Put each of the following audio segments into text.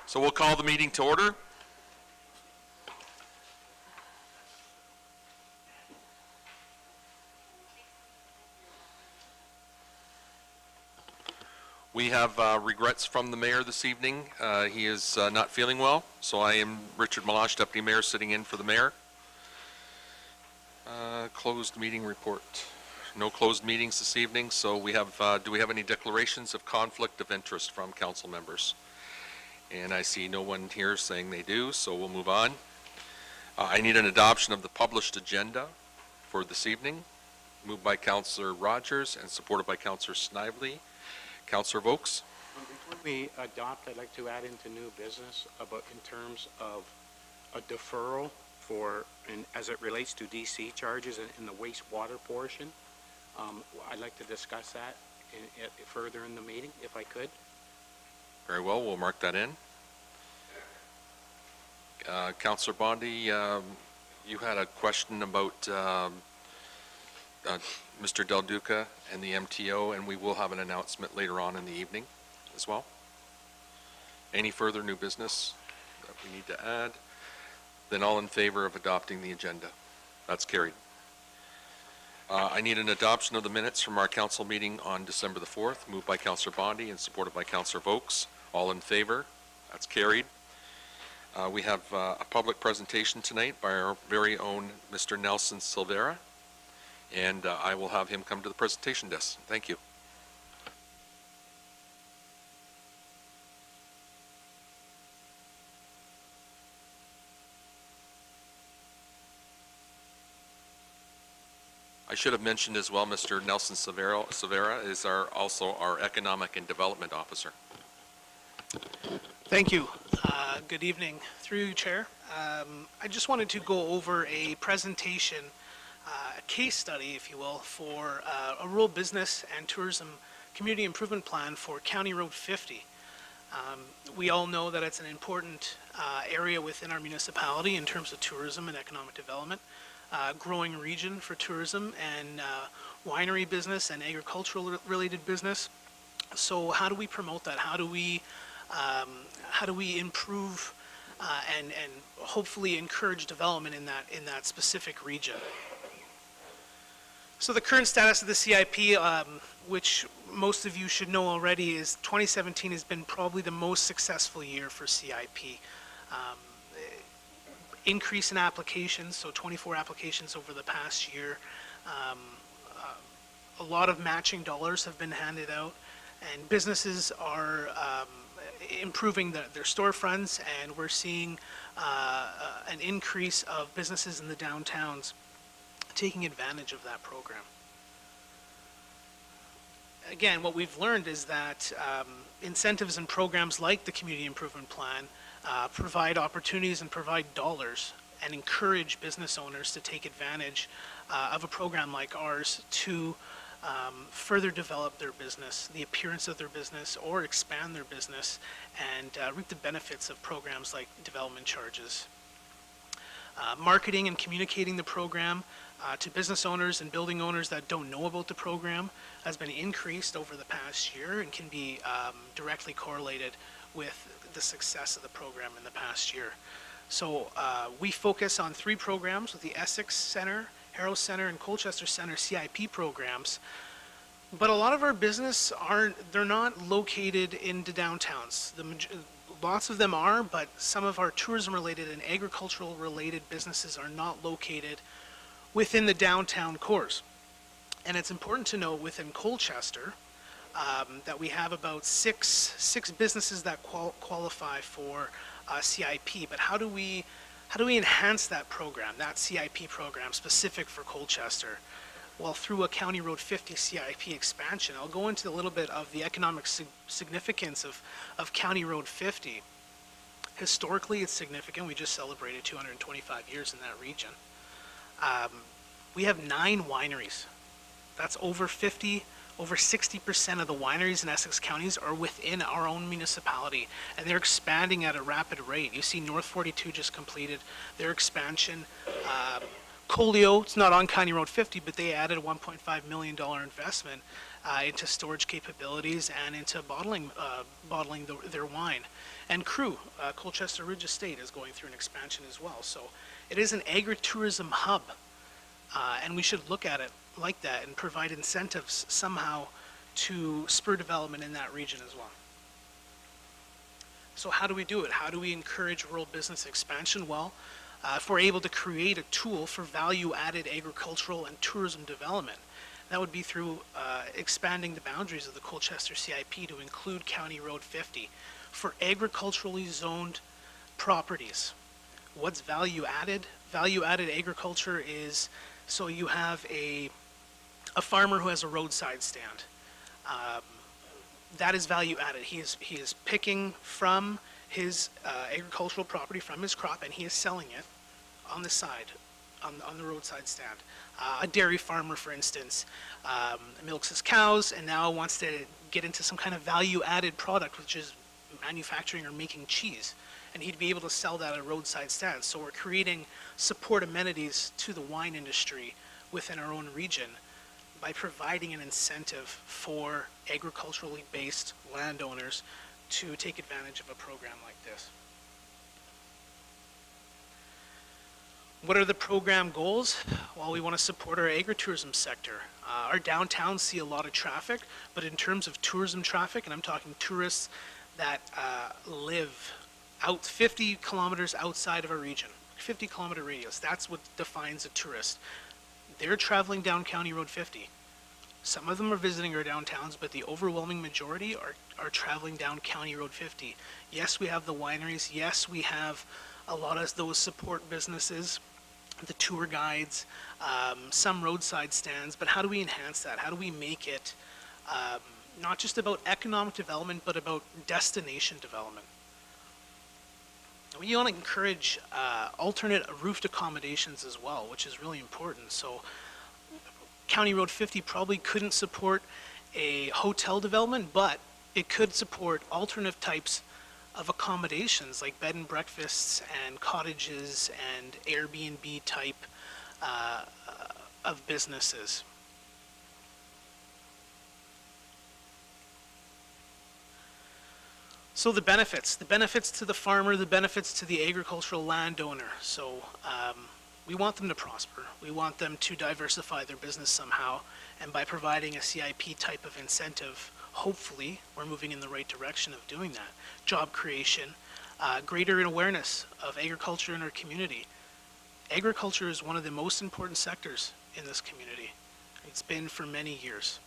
So we'll call the meeting to order. We have regrets from the mayor this evening. He is not feeling well, so I am Richard Malash, Deputy Mayor, sitting in for the mayor. Closed meeting report. No closed meetings this evening, so we have, do we have any declarations of conflict of interest from council members? And I see no one here saying they do, so we'll move on. I need an adoption of the published agenda for this evening, moved by Councillor Rogers and supported by Councillor Snively. Councillor Vokes. Before we adopt, I'd like to add into new business about in terms of a deferral for, as it relates to DC charges in the wastewater portion. I'd like to discuss that further in the meeting, if I could. Very well, we'll mark that in. Councillor Bondi, you had a question about Mr. Del Duca and the MTO, and we will have an announcement later on in the evening as well. Any further new business that we need to add? Then all in favor of adopting the agenda? That's carried. I need an adoption of the minutes from our council meeting on December the 4th, moved by Councillor Bondi and supported by Councillor Vokes. All in favor? That's carried. We have a public presentation tonight by our very own Mr. Nelson Silvera, and I will have him come to the presentation desk. Thank you. I should have mentioned as well, Mr. Nelson Silvera is also our Economic and Development Officer. Thank you. Good evening. Through you, Chair. I just wanted to go over a presentation, a case study, if you will, for a rural business and tourism community improvement plan for County Road 50. We all know that it's an important area within our municipality in terms of tourism and economic development. Growing region for tourism and winery business and agricultural related business. So how do we promote that? How do we improve and hopefully encourage development in that specific region? So the current status of the CIP, which most of you should know already, is 2017 has been probably the most successful year for CIP. Increase in applications, so 24 applications over the past year. A lot of matching dollars have been handed out, and businesses are improving their storefronts, and we're seeing an increase of businesses in the downtowns taking advantage of that program. Again, what we've learned is that incentives and programs like the Community Improvement Plan provide opportunities and provide dollars and encourage business owners to take advantage of a program like ours to further develop their business, the appearance of their business, or expand their business and reap the benefits of programs like development charges. Marketing and communicating the program to business owners and building owners that don't know about the program has been increased over the past year and can be directly correlated with the success of the program in the past year. So we focus on 3 programs with the Essex Center, Harrow Center, and Colchester Center CIP programs. But a lot of our business they're not located in the downtowns. Lots of them are, but some of our tourism related and agricultural related businesses are not located within the downtown cores. And it's important to know within Colchester that we have about six businesses that qualify for CIP. But how do we enhance that program, that CIP program specific for Colchester? Well, through a County Road 50 CIP expansion. I'll go into a little bit of the economic significance of County Road 50. Historically, it's significant. We just celebrated 225 years in that region. We have 9 wineries. That's over 60% of the wineries in Essex counties are within our own municipality, and they're expanding at a rapid rate. You see North 42 just completed their expansion. Colio, it's not on County Road 50, but they added a $1.5 million investment into storage capabilities and into bottling their wine. And Crew, Colchester Ridge Estate, is going through an expansion as well. So it is an agritourism hub, and we should look at it like that and provide incentives somehow to spur development in that region as well. So how do we do it? How do we encourage rural business expansion? Well, if we're able to create a tool for value-added agricultural and tourism development, that would be through expanding the boundaries of the Colchester CIP to include County Road 50 for agriculturally zoned properties. What's value-added? Value-added agriculture is, so you have a farmer who has a roadside stand. That is value-added. He is picking from his agricultural property, from his crop, and he is selling it on the side, on the roadside stand. A dairy farmer, for instance, milks his cows and now wants to get into some kind of value-added product, which is manufacturing or making cheese, and he'd be able to sell that at a roadside stand. So we're creating support amenities to the wine industry within our own region by providing an incentive for agriculturally based landowners to take advantage of a program like this. What are the program goals? Well, we want to support our agritourism sector. Our downtowns see a lot of traffic, but in terms of tourism traffic, and I'm talking tourists that live out 50 kilometers outside of our region, 50-kilometer radius, that's what defines a tourist. They're traveling down County Road 50. Some of them are visiting our downtowns, but the overwhelming majority are traveling down County Road 50. Yes, we have the wineries. Yes, we have a lot of those support businesses, the tour guides, some roadside stands, but how do we enhance that? How do we make it not just about economic development, but about destination development? We want to encourage alternate roofed accommodations as well, which is really important. So County Road 50 probably couldn't support a hotel development, but it could support alternative types of accommodations like bed and breakfasts and cottages and Airbnb type of businesses. So the benefits to the farmer, the benefits to the agricultural landowner. So we want them to prosper. We want them to diversify their business somehow, and by providing a CIP type of incentive, hopefully we're moving in the right direction of doing that. Job creation, greater awareness of agriculture in our community. Agriculture is one of the most important sectors in this community. It's been for many years.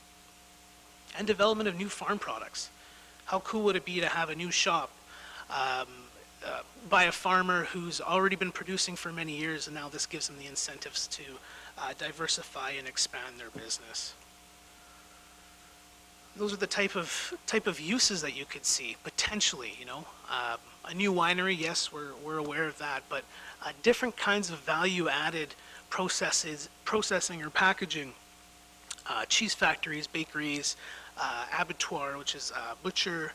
And development of new farm products. How cool would it be to have a new shop by a farmer who's already been producing for many years, and now this gives them the incentives to diversify and expand their business. Those are the type of uses that you could see potentially. You know, a new winery, yes, we're aware of that, but different kinds of value-added processing or packaging, cheese factories, bakeries, abattoir, which is butcher,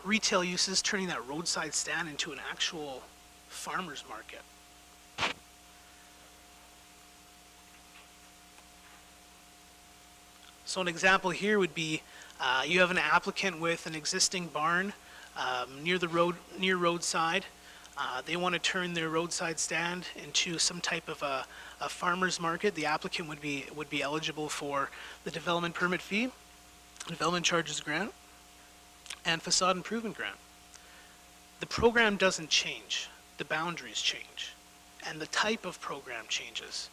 retail uses, turning that roadside stand into an actual farmer's market. So an example here would be you have an applicant with an existing barn near roadside. They want to turn their roadside stand into some type of a farmer's market. The applicant would be eligible for the development permit fee, development charges grant, and facade improvement grant. The program doesn't change, the boundaries change, and the type of program changes.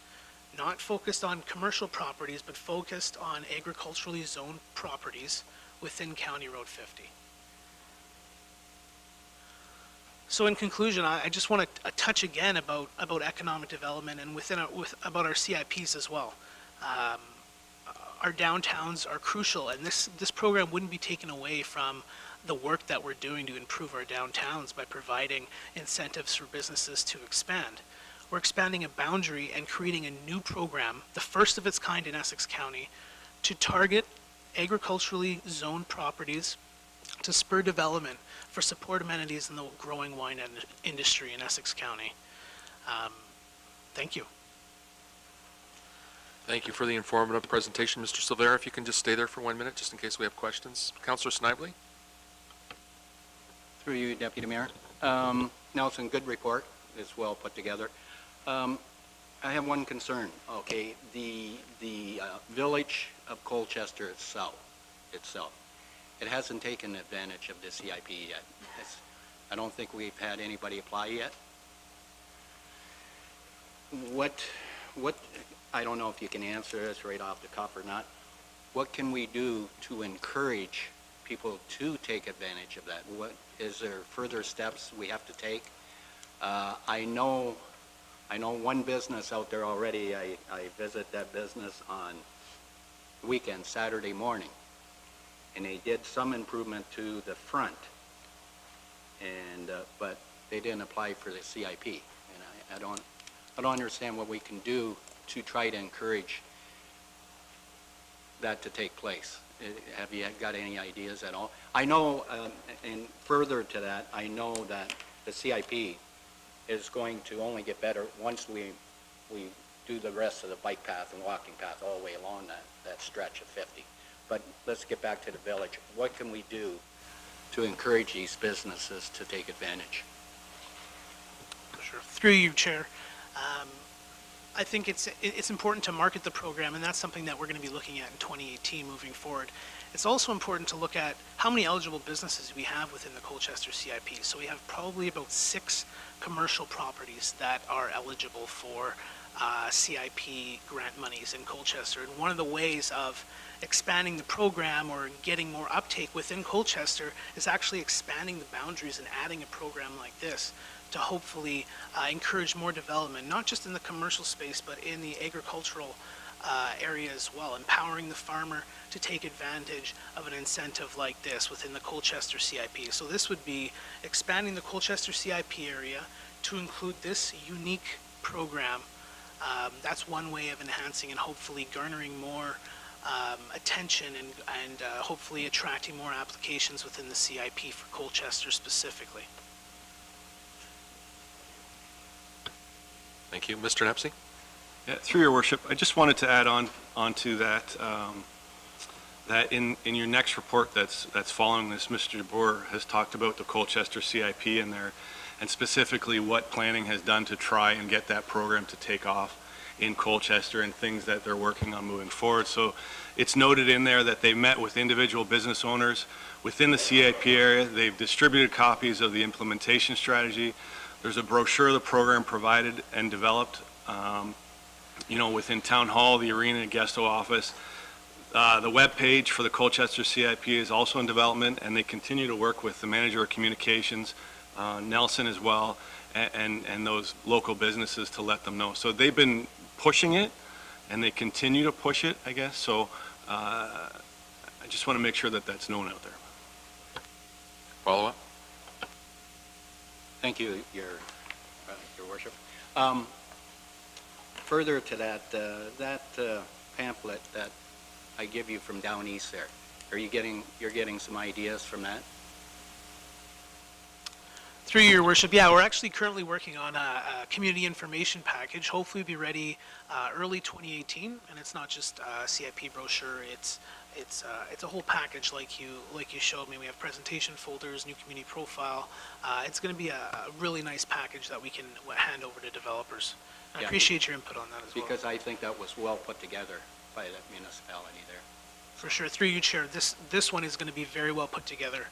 Not focused on commercial properties, but focused on agriculturally zoned properties within County Road 50. So in conclusion, I just want to touch again about economic development and about our CIPs as well. Our downtowns are crucial, and this program wouldn't be taken away from the work that we're doing to improve our downtowns by providing incentives for businesses to expand. We're expanding a boundary and creating a new program, the first of its kind in Essex County, to target agriculturally zoned properties to spur development for support amenities in the growing wine industry in Essex County. Thank you. Thank you for the informative presentation, Mr. Silvera. If you can just stay there for 1 minute, just in case we have questions. Councillor Snively? Through you, Deputy Mayor. Nelson, good report. It's well put together. I have one concern. Okay, the village of Colchester itself, it hasn't taken advantage of the CIP yet. I don't think we've had anybody apply yet. What, I don't know if you can answer this right off the cuff or not. What can we do to encourage people to take advantage of that? What, is there further steps we have to take? I know one business out there already. I visit that business on weekend, Saturday morning, and they did some improvement to the front, and but they didn't apply for the CIP, and I don't understand what we can do to try to encourage that to take place. Have you got any ideas at all? I know, and further to that, I know that the CIP is going to only get better once we do the rest of the bike path and walking path all the way along that stretch of 50. But let's get back to the village. What can we do to encourage these businesses to take advantage? Sure. Through you, Chair. I think it's important to market the program, and that's something that we're going to be looking at in 2018 moving forward. It's also important to look at how many eligible businesses we have within the Colchester CIP. So we have probably about 6 commercial properties that are eligible for CIP grant monies in Colchester. And one of the ways of expanding the program or getting more uptake within Colchester is actually expanding the boundaries and adding a program like this to hopefully encourage more development, not just in the commercial space, but in the agricultural area as well, empowering the farmer to take advantage of an incentive like this within the Colchester CIP. So this would be expanding the Colchester CIP area to include this unique program. That's one way of enhancing and hopefully garnering more attention and hopefully attracting more applications within the CIP for Colchester specifically. Thank you. Mr. Nepsey? Yeah, through your worship, I just wanted to add on to that, that in your next report that's following this, Mr. DeBoer has talked about the Colchester CIP in there, and specifically what planning has done to try and get that program to take off in Colchester and things that they're working on moving forward. So it's noted in there that they met with individual business owners within the CIP area. They've distributed copies of the implementation strategy. There's a brochure the program provided and developed, within Town Hall, the Arena and Guesto office. The web page for the Colchester CIP is also in development, and they continue to work with the manager of communications, Nelson as well, and those local businesses to let them know. So they've been pushing it, and they continue to push it, I guess. So I just want to make sure that that's known out there. Follow up? Thank you, Your Worship. Further to that, that pamphlet that I give you from down east there, you're getting some ideas from that? Through your worship, yeah, we're actually currently working on a community information package. Hopefully it'll be ready early 2018, and it's not just a CIP brochure. It's a whole package like you showed me. We have presentation folders, new community profile. It's going to be a really nice package that we can hand over to developers. I appreciate your input on that as well. Because I think that was well put together by that municipality there. For sure. Through you, Chair, this one is going to be very well put together.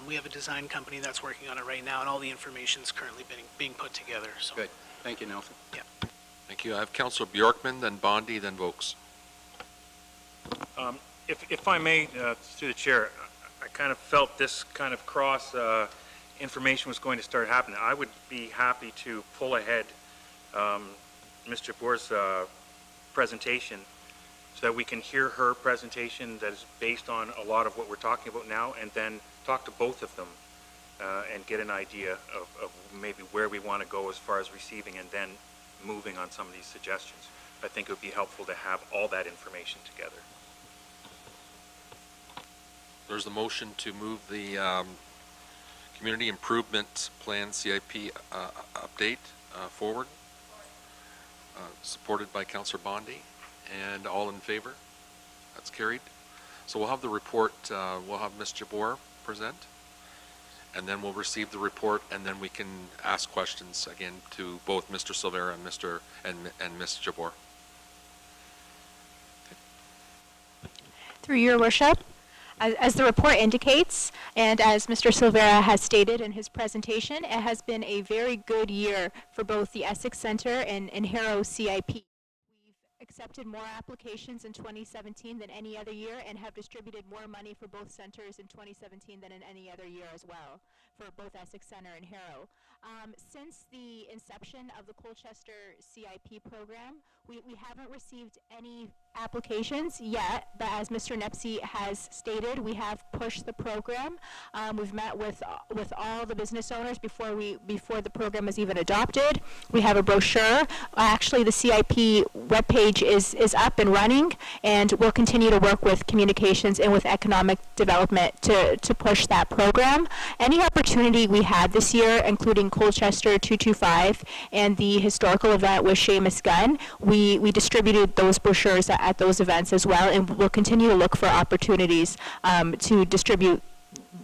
We have a design company that's working on it right now, and all the information is currently being put together. So. Good. Thank you, Nelson. Yeah. Thank you. I have Councillor Bjorkman, then Bondi, then Vokes. If I may, through the chair, I kind of felt this kind of cross information was going to start happening. I would be happy to pull ahead Mr. Boer's presentation so that we can hear her presentation that is based on a lot of what we're talking about now, and then talk to both of them and get an idea of maybe where we want to go as far as receiving and then moving on some of these suggestions. I think it would be helpful to have all that information together. There's the motion to move the Community Improvement Plan CIP update forward, supported by Councillor Bondi. And all in favor? That's carried. So we'll have the report, we'll have Ms. Jabor present, and then we'll receive the report, and then we can ask questions again to both Mr. Silvera and Ms. Jabor. Through your worship, as the report indicates, and as Mr. Silvera has stated in his presentation, it has been a very good year for both the Essex Centre and Harrow CIP. We've accepted more applications in 2017 than any other year and have distributed more money for both centres in 2017 than in any other year as well, for both Essex Centre and Harrow. Since the inception of the Colchester CIP program, we haven't received any applications yet, but as Mr. Nepsey has stated, we have pushed the program. We've met with all the business owners before the program is even adopted. We have a brochure. Actually, the CIP webpage is up and running, and we'll continue to work with communications and with economic development to push that program. Any opportunity we had this year, including Colchester 225 and the historical event with Seamus Gunn, we distributed those brochures at those events as well, and we'll continue to look for opportunities to distribute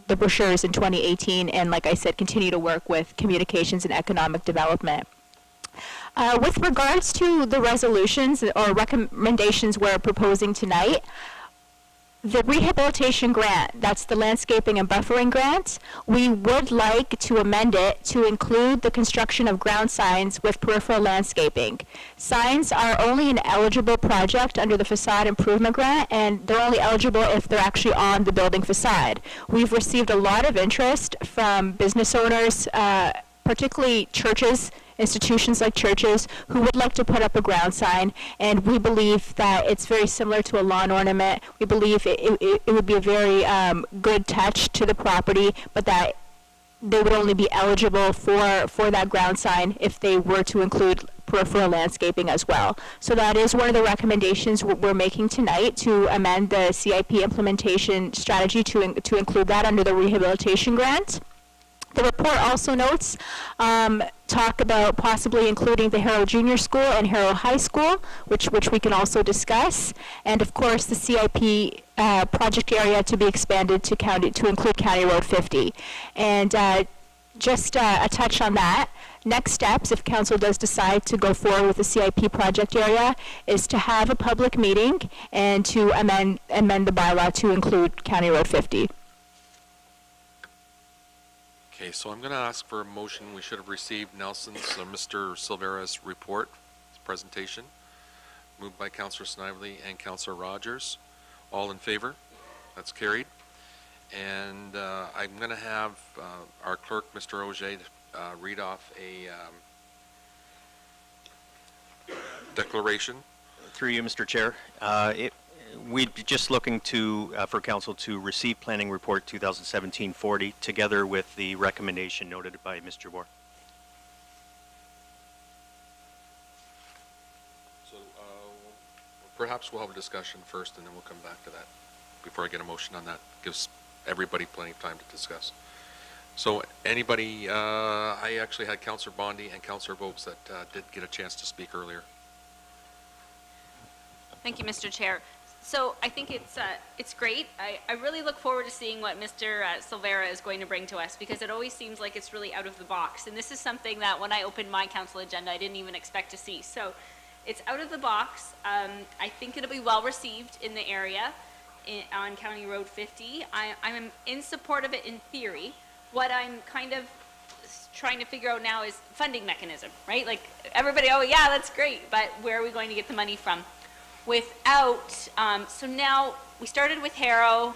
the brochures in 2018, and like I said, continue to work with communications and economic development. With regards to the resolutions or recommendations we're proposing tonight, the rehabilitation grant, that's the landscaping and buffering grant, we would like to amend it to include the construction of ground signs with peripheral landscaping. Signs are only an eligible project under the facade improvement grant, and they're only eligible if they're actually on the building facade. We've received a lot of interest from business owners, particularly churches, institutions like churches, who would like to put up a ground sign, and we believe that it's very similar to a lawn ornament. We believe it would be a very good touch to the property, but that they would only be eligible for that ground sign if they were to include peripheral landscaping as well. So that is one of the recommendations we're making tonight, to amend the CIP implementation strategy to include that under the rehabilitation grant. The report also notes talk about possibly including the Harrow Junior School and Harrow High School, which we can also discuss, and of course the CIP project area to be expanded to include County Road 50. And just a touch on that. Next steps, if council does decide to go forward with the CIP project area, is to have a public meeting and to amend the bylaw to include County Road 50. Okay, so I'm going to ask for a motion. We should have received Nelson's, Mr. Silvera's report, his presentation, moved by Councillor Snively and Councillor Rogers. All in favor? That's carried. And I'm going to have our clerk, Mr. Auger, read off a declaration. Through you, Mr. Chair. We'd be just looking to for council to receive planning report 2017-40 together with the recommendation noted by Mr. Jabor. So perhaps we'll have a discussion first, and then we'll come back to that before I get a motion on that. Gives everybody plenty of time to discuss. So anybody, I actually had Councillor Bondi and Councillor Vokes that did get a chance to speak earlier. Thank you, Mr. Chair. So I think it's great. I really look forward to seeing what Mr. Silvera is going to bring to us, because it always seems like it's really out of the box. And this is something that when I opened my council agenda, I didn't even expect to see. So it's out of the box. I think it'll be well received in the area on County Road 50. I'm in support of it in theory. What I'm kind of trying to figure out now is funding mechanism, right? Like everybody, oh yeah, that's great, but where are we going to get the money from? Without, so now we started with Harrow,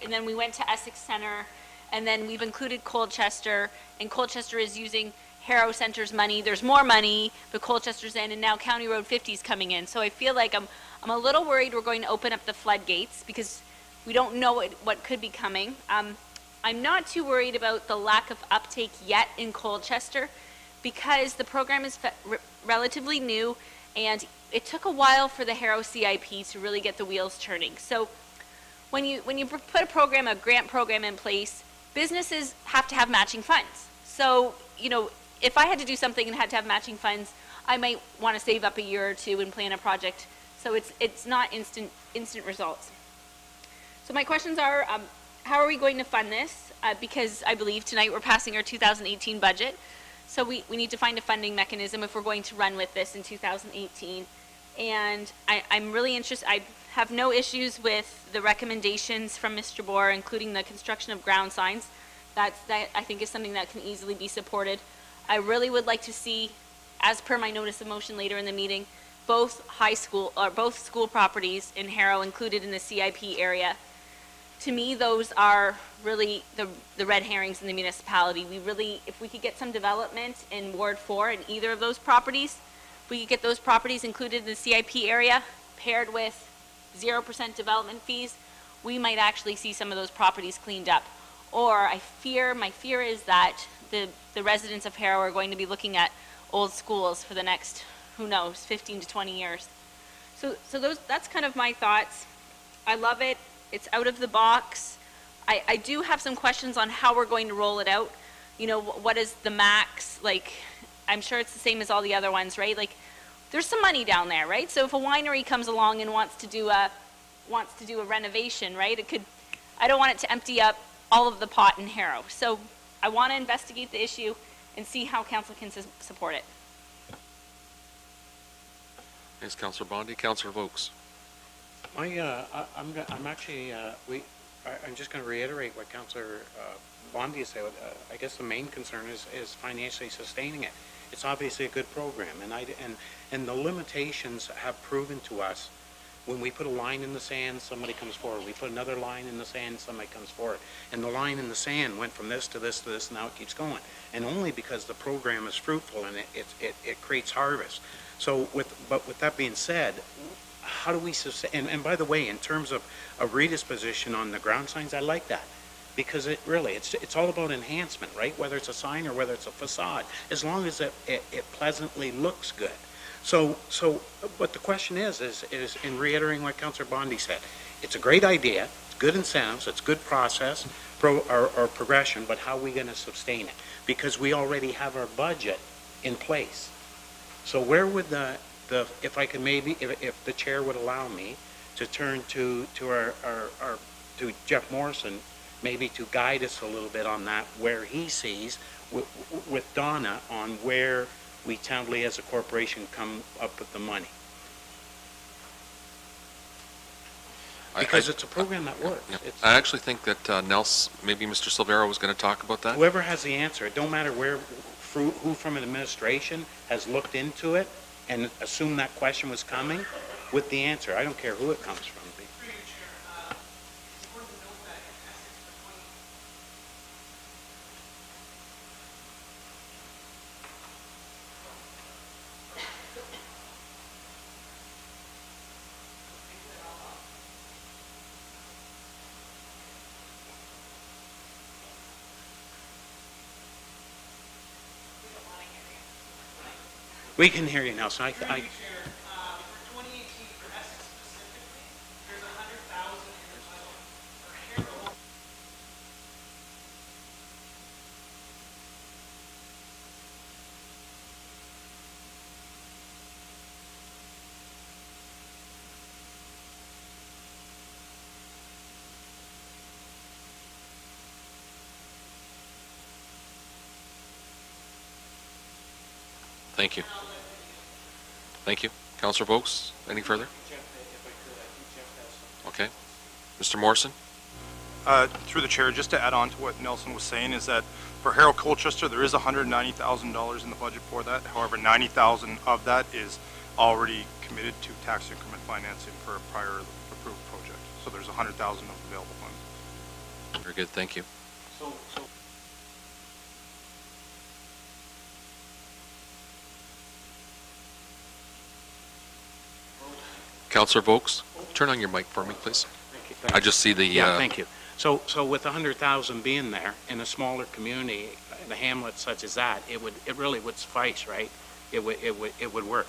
and then we went to Essex Centre, and then we've included Colchester, and Colchester is using Harrow Centre's money. There's more money, but Colchester's in, and now County Road 50 is coming in. So I feel like I'm a little worried we're going to open up the floodgates, because we don't know what could be coming. I'm not too worried about the lack of uptake yet in Colchester, because the program is relatively new, and it took a while for the Harrow CIP to really get the wheels turning. So when you put a grant program in place, businesses have to have matching funds. So, you know, if I had to do something and had to have matching funds, I might want to save up a year or two and plan a project So it's not instant results. So my questions are, how are we going to fund this? Because I believe tonight we're passing our 2018 budget. So we need to find a funding mechanism if we're going to run with this in 2018. And I'm really interested, I have no issues with the recommendations from Mr. Boer, including the construction of ground signs. That I think is something that can easily be supported. I really would like to see, as per my notice of motion later in the meeting, both school properties in Harrow included in the CIP area. To me, those are really the red herrings in the municipality. If we could get some development in Ward 4 in either of those properties, if we could get those properties included in the CIP area, paired with 0% development fees, we might actually see some of those properties cleaned up. Or my fear is that the residents of Harrow are going to be looking at old schools for the next, who knows, 15 to 20 years. So that's kind of my thoughts. I love it. It's out of the box. I do have some questions on how we're going to roll it out. You know, what is the max? Like, I'm sure it's the same as all the other ones, right? Like, there's some money down there, right? So if a winery comes along and wants to do a renovation, right? I don't want it to empty up all of the pot in Harrow. So I want to investigate the issue and see how council can support it. Thanks, Councillor Bondi. Councillor Vokes. I'm just going to reiterate what Councillor Bondi said. I guess the main concern is financially sustaining it. It's obviously a good program, and the limitations have proven to us. When we put a line in the sand, somebody comes forward. We put another line in the sand, somebody comes forward. And the line in the sand went from this to this to this, and now it keeps going. And only because the program is fruitful and it creates harvest. So, but with that being said, how do we sustain? And by the way, in terms of Rita's position on the ground signs, I like that. Because it's all about enhancement, right? Whether it's a sign or whether it's a facade, as long as it pleasantly looks good. So what the question is in reiterating what Councillor Bondi said, it's a great idea, it's good incentives, it's good process, or progression, but how are we going to sustain it? Because we already have our budget in place. So where would if I could maybe, if the chair would allow me to turn to Jeff Morrison, maybe to guide us a little bit on that, where he sees with Donna on where we Townley as a corporation come up with the money. Because it's a program that works. Yeah. I actually think that Nelson, maybe Mr. Silvera was going to talk about that. Whoever has the answer, it don't matter who from an administration has looked into it and assumed that question was coming with the answer. I don't care who it comes from. We can hear you now, so I For 2018, for Essex specifically, there's 100,000 in the budget. For Harrow, Thank you. Thank you. Councillor Vokes, any further? Okay. Mr. Morrison? Through the chair, just to add on to what Nelson was saying, is that for Harrow Colchester, there is $190,000 in the budget for that. However, $90,000 of that is already committed to tax increment financing for a prior approved project. So there's $100,000 of available funds. Very good, thank you. Councillor Vokes, turn on your mic for me, please. Thank you. I just see the... Yeah, thank you. So with 100,000 being there in a smaller community, in a hamlet such as that, it really would suffice, right? It would work.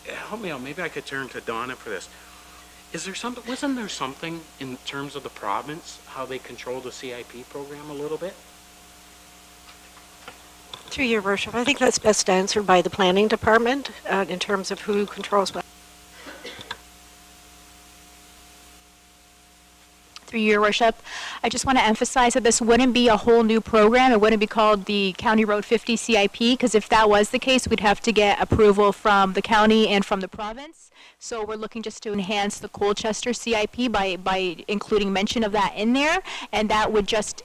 Help me out. Maybe I could turn to Donna for this. Wasn't there something in terms of the province, how they control the CIP program a little bit? Through your worship, I think that's best answered by the planning department in terms of who controls what. Through your worship, I just want to emphasize that this wouldn't be a whole new program. It wouldn't be called the County Road 50 CIP, because if that was the case, we'd have to get approval from the county and from the province. So we're looking just to enhance the Colchester CIP by including mention of that in there, and that would just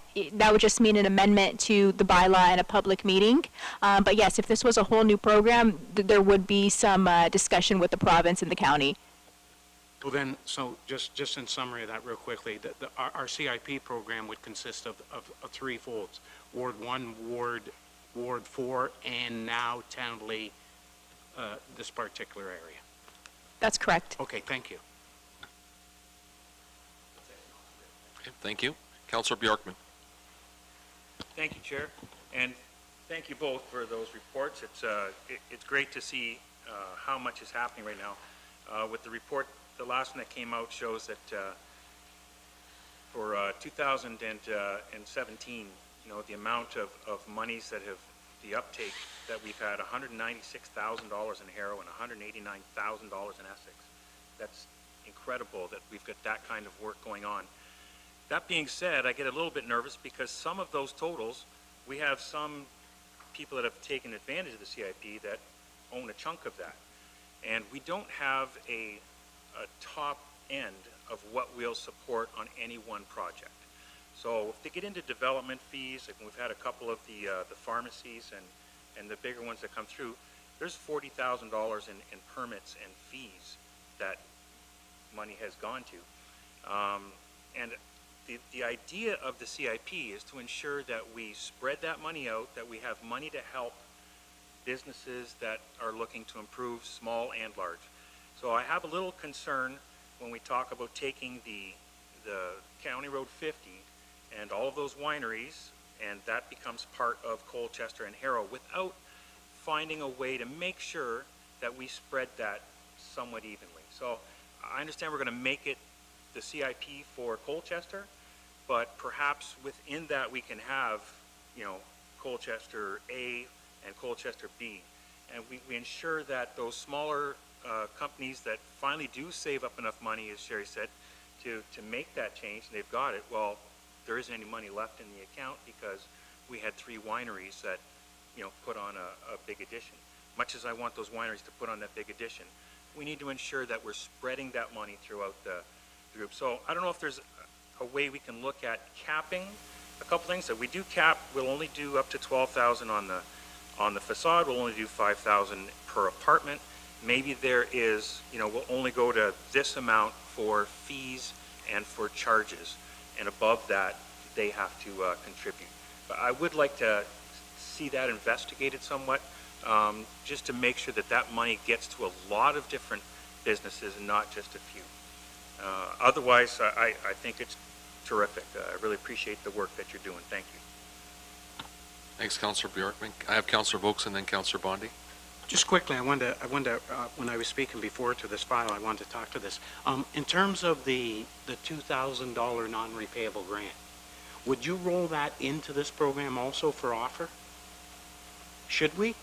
mean an amendment to the bylaw and a public meeting. But yes, if this was a whole new program, there would be some discussion with the province and the county. Well then, so just in summary of that real quickly, our CIP program would consist of three folds: Ward 1, Ward 4, and now tentatively this particular area. That's correct. Okay, thank you. Okay, thank you. Councillor Bjorkman. Thank you, Chair, and thank you both for those reports. It's great to see how much is happening right now. With the report, the last one that came out shows that for 2017, the amount of monies that have, the uptake that we've had, $196,000 in Harrow and $189,000 in Essex. That's incredible that we've got that kind of work going on. That being said, I get a little bit nervous because some of those totals, we have some people that have taken advantage of the CIP that own a chunk of that. And we don't have a top end of what we'll support on any one project. So if they get into development fees, like we've had a couple of the pharmacies and the bigger ones that come through, there's $40,000 in permits and fees that money has gone to. And the idea of the CIP is to ensure that we spread that money out, that we have money to help businesses that are looking to improve, small and large. So I have a little concern when we talk about taking the County Road 50 and all of those wineries, and that becomes part of Colchester and Harrow, without finding a way to make sure that we spread that somewhat evenly. So I understand we're going to make it the CIP for Colchester, but perhaps within that we can have, Colchester A and Colchester B. And we ensure that those smaller companies that finally do save up enough money, as Sherry said, to make that change, and they've got it, well, there isn't any money left in the account because we had 3 wineries that, put on a big addition. Much as I want those wineries to put on that big addition, we need to ensure that we're spreading that money throughout the group. So I don't know if there's a way we can look at capping a couple things. That we do cap, we'll only do up to $12,000 on the facade, we'll only do $5,000 per apartment. Maybe there is, we'll only go to this amount for fees and for charges, and above that, they have to contribute. But I would like to see that investigated somewhat, just to make sure that that money gets to a lot of different businesses and not just a few. Otherwise, I think it's terrific. I really appreciate the work that you're doing. Thank you. Thanks, Councillor Bjorkman. I have Councillor Vokes and then Councillor Bondi. Just quickly, I wanted to, when I was speaking before to this file, I wanted to talk to this. In terms of the $2,000 non-repayable grant, would you roll that into this program also for offer? Should we?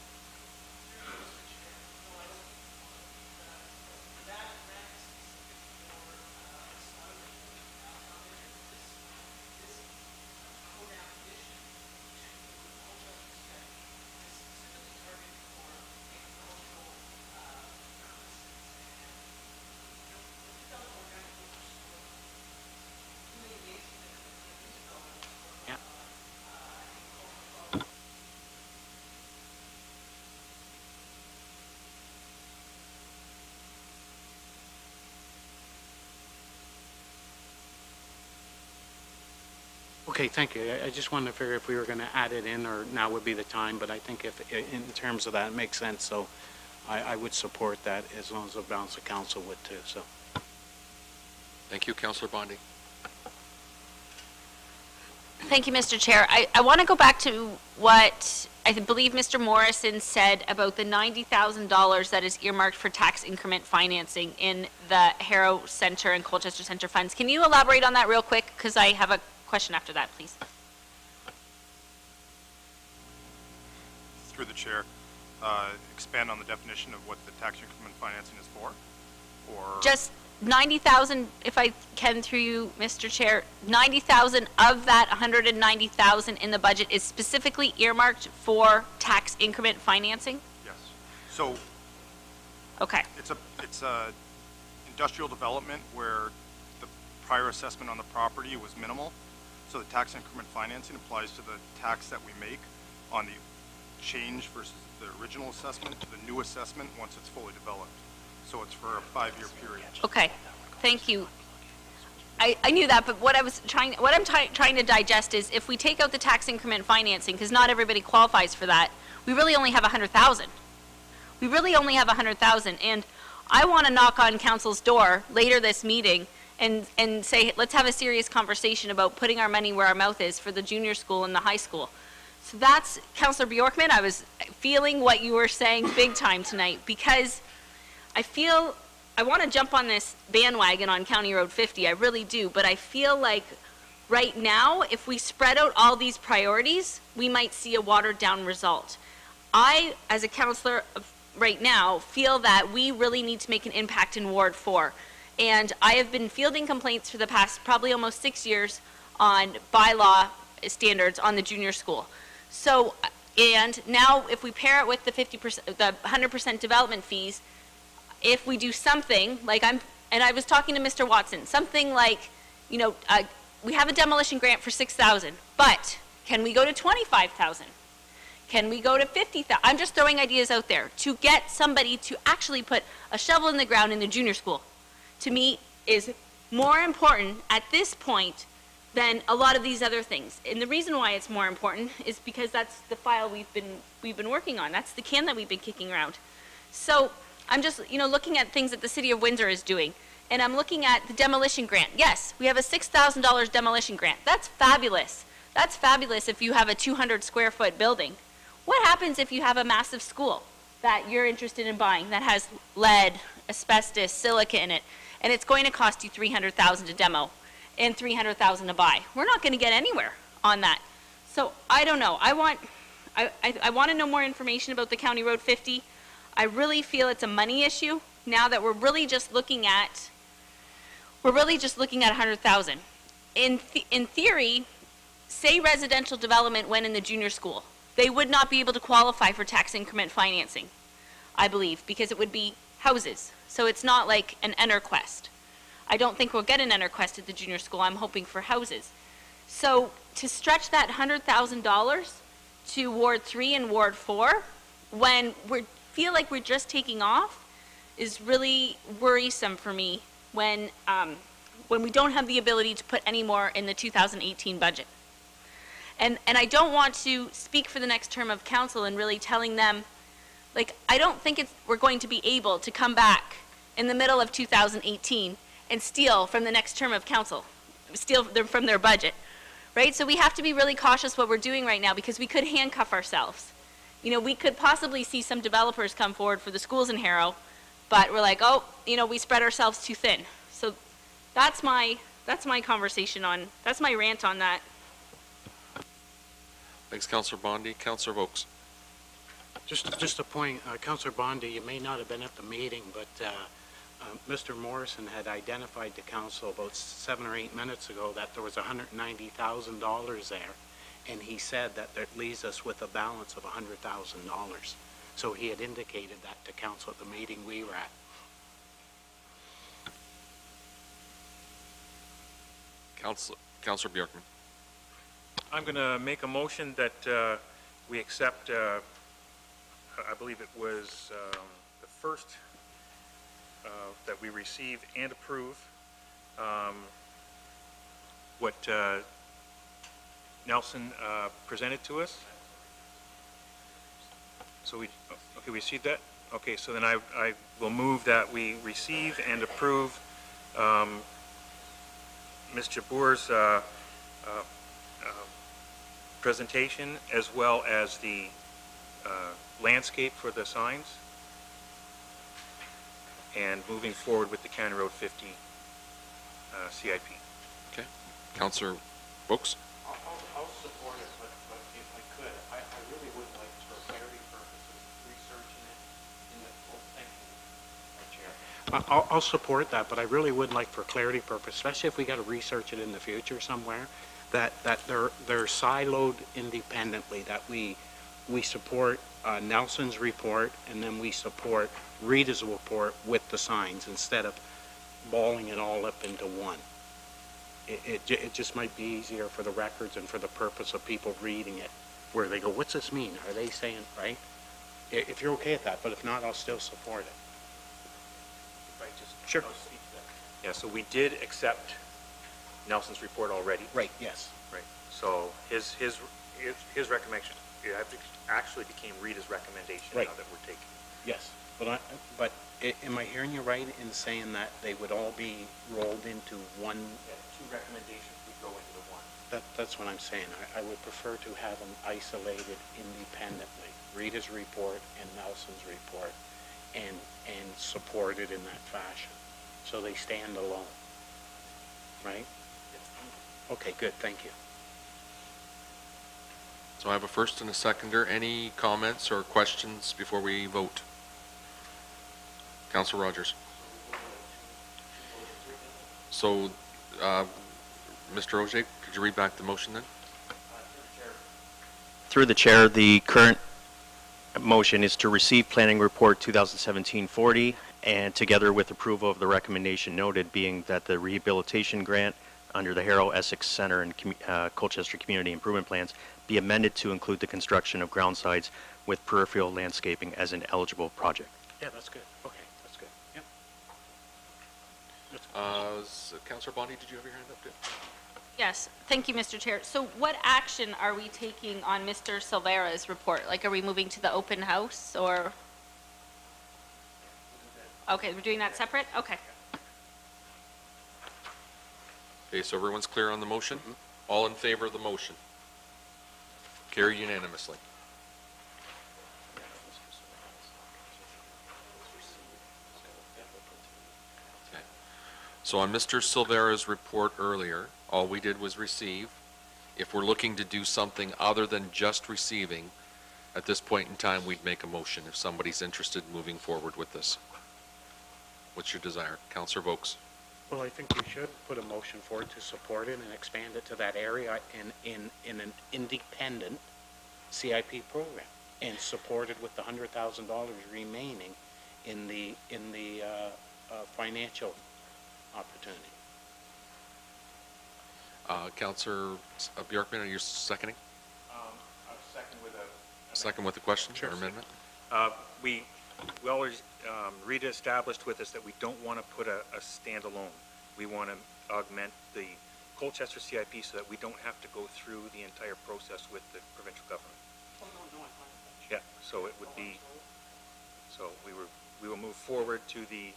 Okay, thank you. I just wanted to figure if we were going to add it in or now would be the time, but I think if, in terms of that, it makes sense. So I would support that as long as the balance of council would too. So. Thank you, Councillor Bondi. Thank you, Mr. Chair. I want to go back to what I believe Mr. Morrison said about the $90,000 that is earmarked for tax increment financing in the Harrow Centre and Colchester Centre funds. Can you elaborate on that real quick? Because I have a question after that, please. Through the chair, expand on the definition of what the tax increment financing is for, or? Just 90,000, if I can through you, Mr. Chair, 90,000 of that 190,000 in the budget is specifically earmarked for tax increment financing? Yes. So Okay. it's a industrial development where the prior assessment on the property was minimal. So the tax increment financing applies to the tax that we make on the change versus the original assessment to the new assessment once it's fully developed. So it's for a 5-year period. Okay, thank you. I knew that, but what I'm trying to digest is if we take out the tax increment financing, because not everybody qualifies for that, we really only have 100,000. We really only have 100,000, and I want to knock on council's door later this meeting and say, let's have a serious conversation about putting our money where our mouth is for the junior school and the high school. So that's, Councillor Bjorkman, I was feeling what you were saying big time tonight, because I want to jump on this bandwagon on County Road 50, I really do, but I feel like right now, if we spread out all these priorities, we might see a watered down result. I, as a councillor right now, feel that we really need to make an impact in Ward 4. And I have been fielding complaints for the past probably almost 6 years on bylaw standards on the junior school. So, and now if we pair it with the 50%, the 100% development fees, if we do something like and I was talking to Mr. Watson, something like, you know, we have a demolition grant for 6,000, but can we go to 25,000? Can we go to 50,000? I'm just throwing ideas out there to get somebody to actually put a shovel in the ground in the junior school. To me, is more important at this point than a lot of these other things. And the reason why it's more important is because that's the file we've been working on. That's the can that we've been kicking around. So I'm just, you know, looking at things that the City of Windsor is doing, and I'm looking at the demolition grant. Yes, we have a $6,000 demolition grant. That's fabulous. That's fabulous if you have a 200 square foot building. What happens if you have a massive school that you're interested in buying that has lead, asbestos, silica in it, and it's going to cost you $300,000 to demo and $300,000 to buy? We're not going to get anywhere on that. So I don't know. I want to know more information about the County Road 50. I really feel it's a money issue now that we're really just looking at 100,000. In theory, say residential development went in the junior school, they would not be able to qualify for tax increment financing, I believe, because it would be houses. So it's not like an EnerQuest. I don't think we'll get an EnerQuest at the junior school. I'm hoping for houses. So to stretch that $100,000 to Ward 3 and Ward 4, when we feel like we're just taking off, is really worrisome for me when we don't have the ability to put any more in the 2018 budget. And I don't want to speak for the next term of council and really telling them, like, I don't think we're going to be able to come back in the middle of 2018 and steal from the next term of council, steal from their budget, right? So we have to be really cautious what we're doing right now, because we could handcuff ourselves. You know, we could possibly see some developers come forward for the schools in Harrow, but we're like, oh, you know, we spread ourselves too thin. So that's my conversation on, that's my rant on that. Thanks, Councillor Bondi. Councillor Vokes. Just a point, Councillor Bondi, you may not have been at the meeting, but Mr. Morrison had identified to council about 7 or 8 minutes ago that there was $190,000 there, and he said that that leaves us with a balance of $100,000. So he had indicated that to council at the meeting we were at. Councillor Bjorkman. I'm going to make a motion that we accept, I believe it was the first that we receive and approve what Nelson presented to us. So okay, we see that? Okay, so then I will move that we receive and approve Ms. Jabour's presentation, as well as the landscape for the signs, and moving forward with the County Road 50 CIP. Okay. Councillor Vokes. I'll support it, but if I could, I really would like, for clarity purposes, researching it in the full. Thank you, Chair. I'll support that, but I really would like, for clarity purpose, especially if we got to research it in the future somewhere, that they're siloed independently, that we support Nelson's report, and then we support Rita's report with the signs, instead of balling it all up into one. It just might be easier for the records and for the purpose of people reading it, where they go, what's this mean? Are they saying, right? If you're okay with that, but if not, I'll still support it. If I just Sure. speak to that. Yeah, so we did accept Nelson's report already. Right, yes. Right. So his recommendation, it actually became Rita's recommendation now Right. that we're taking. Yes, but am I hearing you right in saying that they would all be rolled into one? Yeah, two recommendations would go into the one. That's what I'm saying. I would prefer to have them isolated independently, Rita's report and Nelson's report, and supported in that fashion, so they stand alone. Right? Okay, good, thank you. So I have a first and a seconder. Any comments or questions before we vote? Councilor Rogers. So, Mr. Ogier, could you read back the motion then? Through the chair, the current motion is to receive Planning Report 2017-40, and together with approval of the recommendation noted, being that the rehabilitation grant under the Harrow Essex Center and Colchester Community Improvement Plans be amended to include the construction of ground sides with peripheral landscaping as an eligible project. Yeah, that's good. Okay, that's good. Yep. Councilor Bondi, did you have your hand up too? Yes, thank you, Mr. Chair. So what action are we taking on Mr. Silvera's report? Like, are we moving to the open house, or? Okay, we're doing that separate? Okay. Okay, so everyone's clear on the motion? All in favor of the motion? Carry unanimously. Okay. So on Mr. Silvera's report earlier, all we did was receive. If we're looking to do something other than just receiving, at this point in time, we'd make a motion if somebody's interested in moving forward with this. What's your desire? Councilor Vokes? Well, I think you should put a motion forward to support it and expand it to that area in an independent CIP program, and support it with the $100,000 remaining in the financial opportunity. Councilor Bjorkman, are you seconding? Second with a... Second with the question Sure. or amendment? We always, Rita established with us that we don't want to put a standalone. We want to augment the Colchester CIP so that we don't have to go through the entire process with the provincial government. Oh, no, I find that. Yeah, so it would be, so we will move forward to the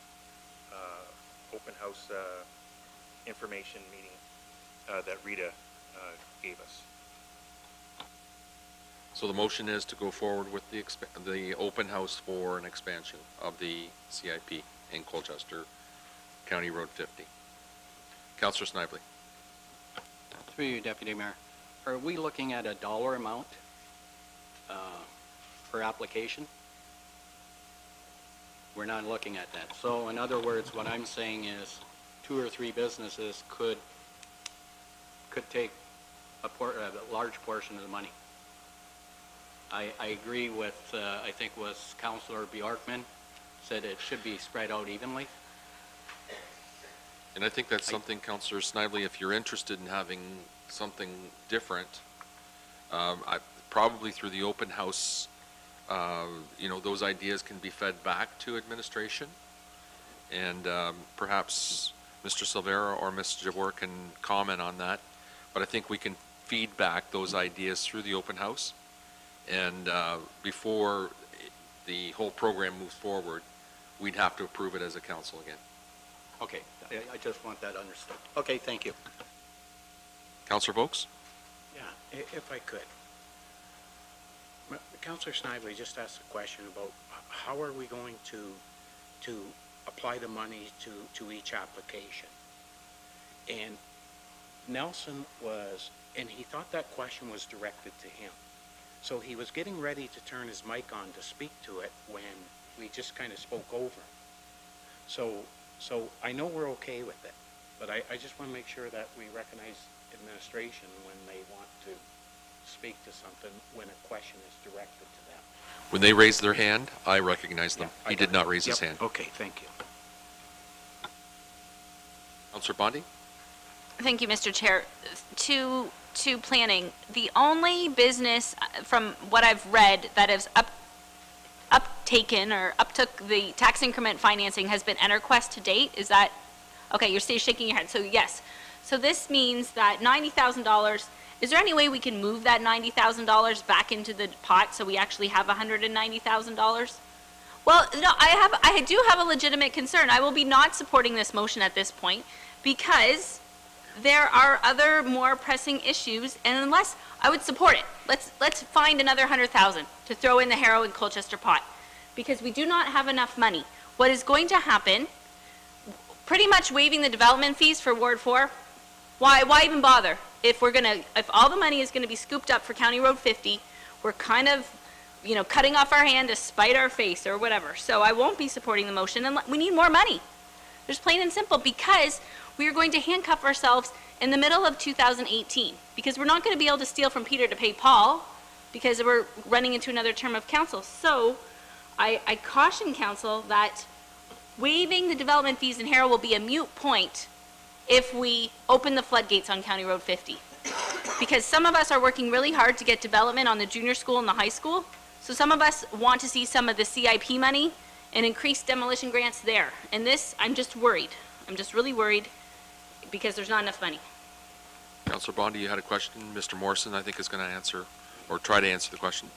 open house information meeting that Rita gave us. So the motion is to go forward with the open house for an expansion of the CIP in Colchester, County Road 50. Councillor Snively. Through you, Deputy Mayor. Are we looking at a dollar amount per application? We're not looking at that. So in other words, what I'm saying is 2 or 3 businesses could take a large portion of the money. I agree with, I think was Councillor Bjorkman said it should be spread out evenly. And I think that's something, Councillor Snively, if you're interested in having something different, probably through the open house, those ideas can be fed back to administration. And perhaps Mr. Silvera or Ms. Jabor can comment on that. But I think we can feed back those ideas through the open house. And before the whole program moves forward, we'd have to approve it as a council again. Okay, I just want that understood. Okay, thank you. Councillor Vokes? Yeah, if I could. Councillor Snively just asked a question about how are we going to apply the money to each application. And Nelson was, and he thought that question was directed to him. So he was getting ready to turn his mic on to speak to it when we just kind of spoke over him. So I know we're okay with it, but I just want to make sure that we recognize administration when they want to speak to something, when a question is directed to them. When they raise their hand, I recognize them. Yeah, I He got did not it. raise his Yep. hand. Okay, thank you. Counselor Bondi? Thank you, Mr. Chair. To planning, the only business, from what I've read, that has uptaken or uptook the tax increment financing has been EnerQuest to date. Is that, okay, you're still shaking your head, so yes. So this means that $90,000, is there any way we can move that $90,000 back into the pot so we actually have $190,000? Well, no, I do have a legitimate concern. I will be not supporting this motion at this point because there are other more pressing issues, and unless I would support it, let's find another 100,000 to throw in the Harrow and Colchester pot, because we do not have enough money. What is going to happen? Pretty much waiving the development fees for Ward 4. Why even bother? If all the money is gonna be scooped up for County Road 50, we're kind of, cutting off our hand to spite our face or whatever. So I won't be supporting the motion, and we need more money. Just plain and simple, because we are going to handcuff ourselves in the middle of 2018, because we're not going to be able to steal from Peter to pay Paul, because we're running into another term of council. So I caution council that waiving the development fees in Harrow will be a moot point if we open the floodgates on County Road 50. Because some of us are working really hard to get development on the junior school and the high school. So some of us want to see some of the CIP money and increase demolition grants there. And this, I'm just worried. I'm just really worried because there's not enough money. Counselor Bondi, you had a question. Mr. Morrison, I think, is going to answer or try to answer the question.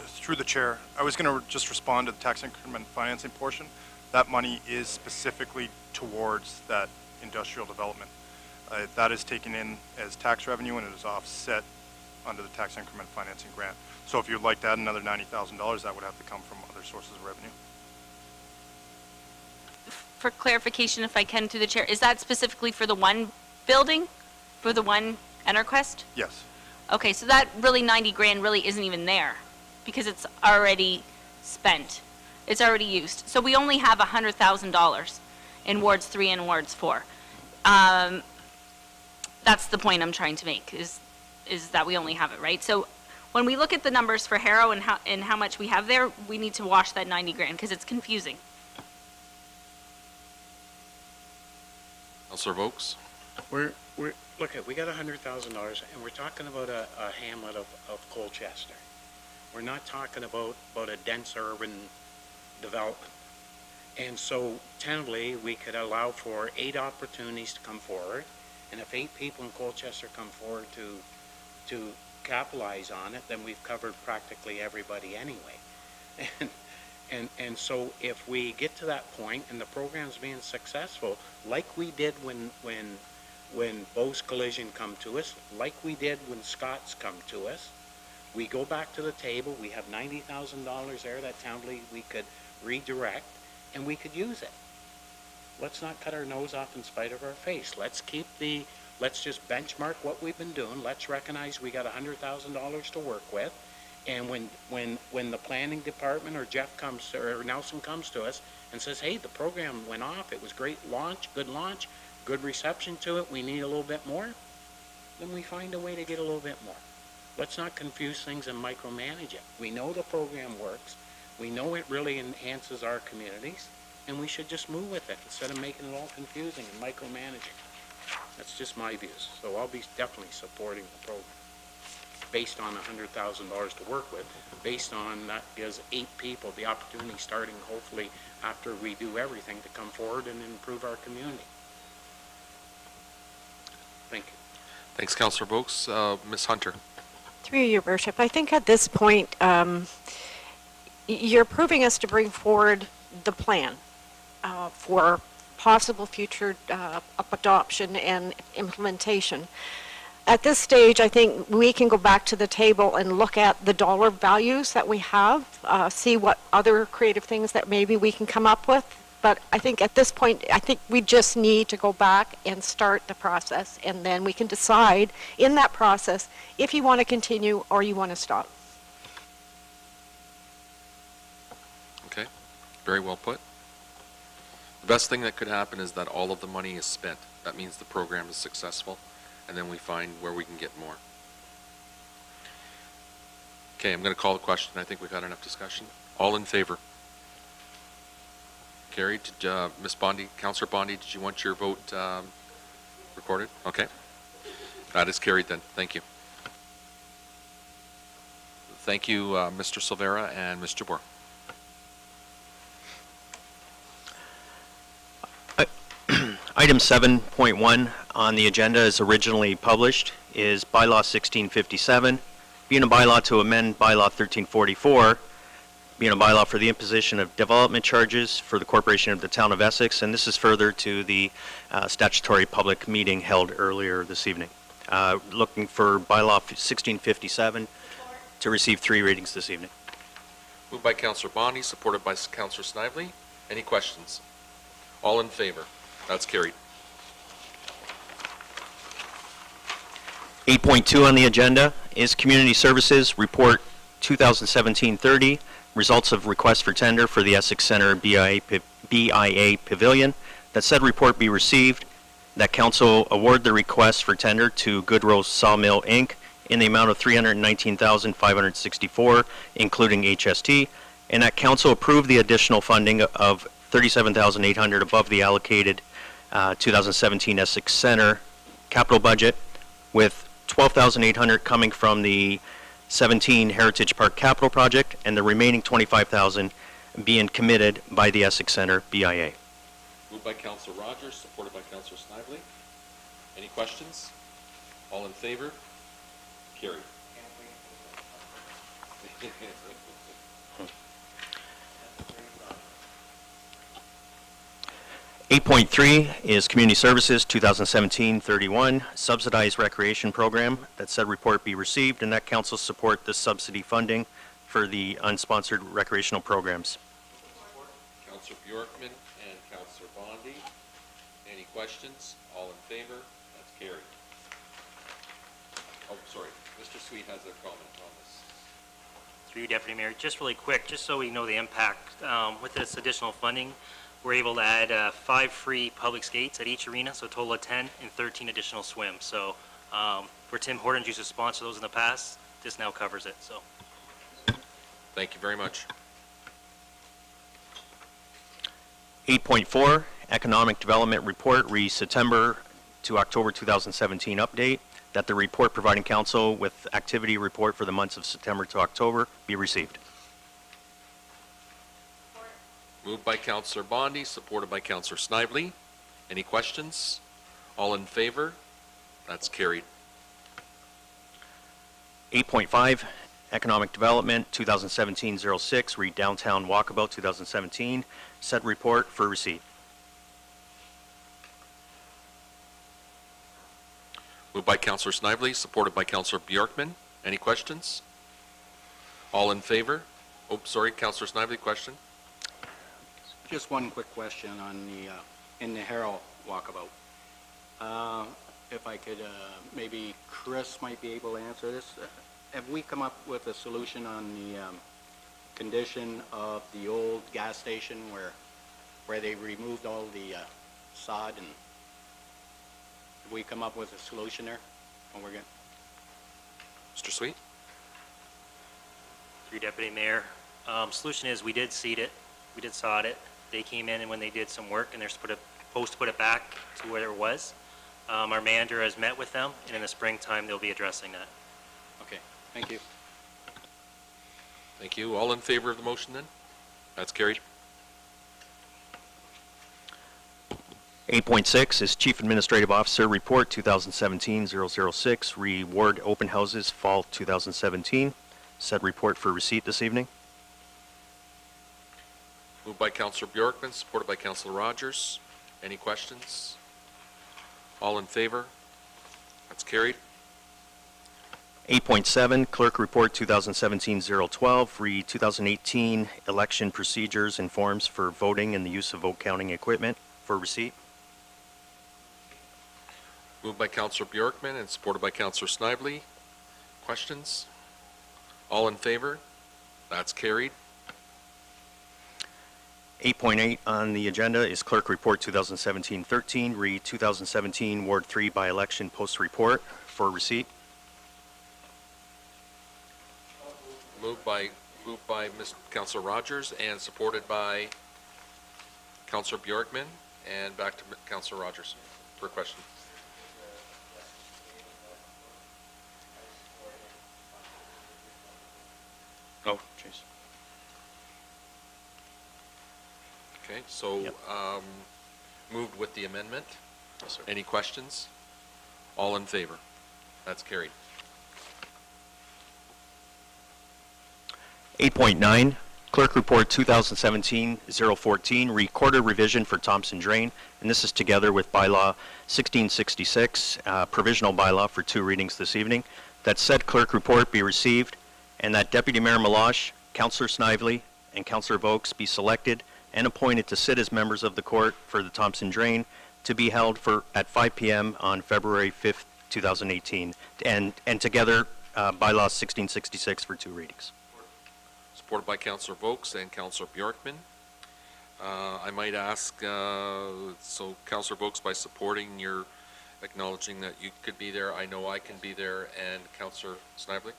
Through the chair, I was going to just respond to the tax increment financing portion. That money is specifically towards that industrial development. That is taken in as tax revenue and it is offset under the tax increment financing grant. So if you'd like to add another $90,000, that would have to come from other sources of revenue. For clarification, if I can, through the chair, is that specifically for the one building, for the one EnerQuest? Yes. Okay, so that really 90 grand really isn't even there because it's already spent. It's already used. So we only have $100,000 in Wards 3 and Wards 4. That's the point I'm trying to make, is that we only have it, right? So when we look at the numbers for Harrow and how much we have there, we need to wash that 90 grand because it's confusing. Counselor Vokes? We got $100,000 and we're talking about a hamlet of Colchester. We're not talking about a dense urban development. And so tentatively, we could allow for 8 opportunities to come forward. And if 8 people in Colchester come forward to capitalize on it, then we've covered practically everybody anyway. And so if we get to that point and the program's being successful, like we did when Bose Collision come to us, like we did when Scott's come to us, we go back to the table, we have $90,000 there that tentatively we could redirect, and we could use it. Let's not cut our nose off in spite of our face. Let's just benchmark what we've been doing. Let's recognize we got $100,000 to work with. And when the planning department or Jeff comes, or Nelson comes to us and says, hey, the program went off, it was great launch, good reception to it, we need a little bit more, then we find a way to get a little bit more. Let's not confuse things and micromanage it. We know the program works. We know it really enhances our communities, and we should just move with it instead of making it all confusing and micromanaging. That's just my views. So I'll be definitely supporting the program based on $100,000 to work with, based on that gives 8 people the opportunity starting hopefully after we do everything to come forward and improve our community. Thank you. Thanks, Counselor Vokes. Ms. Hunter? Through your worship, I think at this point, you're approving us to bring forward the plan for possible future adoption and implementation. At this stage, I think we can go back to the table and look at the dollar values that we have, see what other creative things that maybe we can come up with. But I think at this point, I think we just need to go back and start the process, and then we can decide in that process if you want to continue or you want to stop. Okay, very well put. The best thing that could happen is that all of the money is spent. That means the program is successful, and then we find where we can get more. Okay, I'm going to call the question. I think we've had enough discussion. All in favor? Carried. Ms. Bondi, Councillor Bondi, did you want your vote recorded? Okay. That is carried then. Thank you. Thank you, Mr. Silvera and Mr. Boer. Item 7.1 on the agenda as originally published is Bylaw 1657, being a bylaw to amend Bylaw 1344, being a bylaw for the imposition of development charges for the Corporation of the Town of Essex, and this is further to the statutory public meeting held earlier this evening. Looking for Bylaw 1657 to receive 3 readings this evening. Moved by Councillor Bondi, supported by Councillor Snively. Any questions? All in favor? That's carried. 8.2 on the agenda is Community Services Report 2017-30, results of request for tender for the Essex Centre BIA Pavilion. That said report be received, that Council award the request for tender to Goodrose Sawmill, Inc. in the amount of $319,564, including HST, and that Council approve the additional funding of $37,800 above the allocated 2017 Essex Centre capital budget, with $12,800 coming from the 17 Heritage Park Capital Project and the remaining $25,000 being committed by the Essex Centre BIA. Moved by Councillor Rogers, supported by Councillor Snively. Any questions? All in favor? Carried. 8.3 is Community Services 2017-31, Subsidized Recreation Program. That said report be received and that Council support the subsidy funding for the unsponsored recreational programs. Councillor Bjorkman and Councillor Bondi. Any questions? All in favor? That's carried. Oh, sorry. Mr. Sweet has a comment on this. Through you, Deputy Mayor, just really quick, just so we know the impact, with this additional funding, we're able to add 5 free public skates at each arena, so a total of 10 and 13 additional swims. So for Tim Hortons used to sponsor those in the past, this now covers it. So Thank you very much. 8.4, Economic Development Report, September to October 2017 update, that the report providing Council with activity report for the months of September to October be received. Moved by Councillor Bondi, supported by Councillor Snively. Any questions? All in favor? That's carried. 8.5, Economic Development 2017-06, read Downtown Walkabout 2017, said report for receipt. Moved by Councillor Snively, supported by Councillor Bjorkman. Any questions? All in favor? Oh, sorry, Councillor Snively, question? Just one quick question on the, in the Harrow walkabout. If I could, maybe Chris might be able to answer this. Have we come up with a solution on the condition of the old gas station where they removed all the sod, and have we come up with a solution there? When we're getting Mr. Sweet? through you, Deputy Mayor, solution is we did seed it, we did sod it. They came in and when they did some work and they're supposed to put it back to where it was. Our manager has met with them, and in the springtime they'll be addressing that. Okay, thank you. Thank you. All in favor of the motion then? That's carried. 8.6 is Chief Administrative Officer Report 2017-006, reward open houses fall 2017, said report for receipt this evening. Moved by Councillor Bjorkman, supported by Councillor Rogers. Any questions? All in favor? That's carried. 8.7, Clerk Report 2017-012, read 2018 election procedures and forms for voting and the use of vote counting equipment for receipt. Moved by Councillor Bjorkman and supported by Councillor Snively. Questions? All in favor? That's carried. 8.8 on the agenda is Clerk Report 2017-13, read 2017 Ward 3 by-election post report for receipt. Moved by Councillor Rogers and supported by Councillor Bjorkman, and back to Councillor Rogers for a question. Oh, jeez. Okay, so Yep. moved with the amendment. Yes, sir. Any questions? All in favor? That's carried. 8.9, Clerk Report 2017-014, Recorder Revision for Thompson Drain, and this is together with Bylaw 1666, Provisional Bylaw for 2 readings this evening. That said Clerk Report be received, and that Deputy Mayor Meloche, Councillor Snively, and Councillor Vokes be selected and appointed to sit as members of the court for the Thompson Drain to be held at 5 p.m. on February 5th, 2018, and together Bylaw 1666 for 2 readings. Supported by Councillor Vokes and Councillor Bjorkman. I might ask, so Councillor Vokes, by supporting your acknowledging that you could be there, I know I can be there, and Councillor Snively?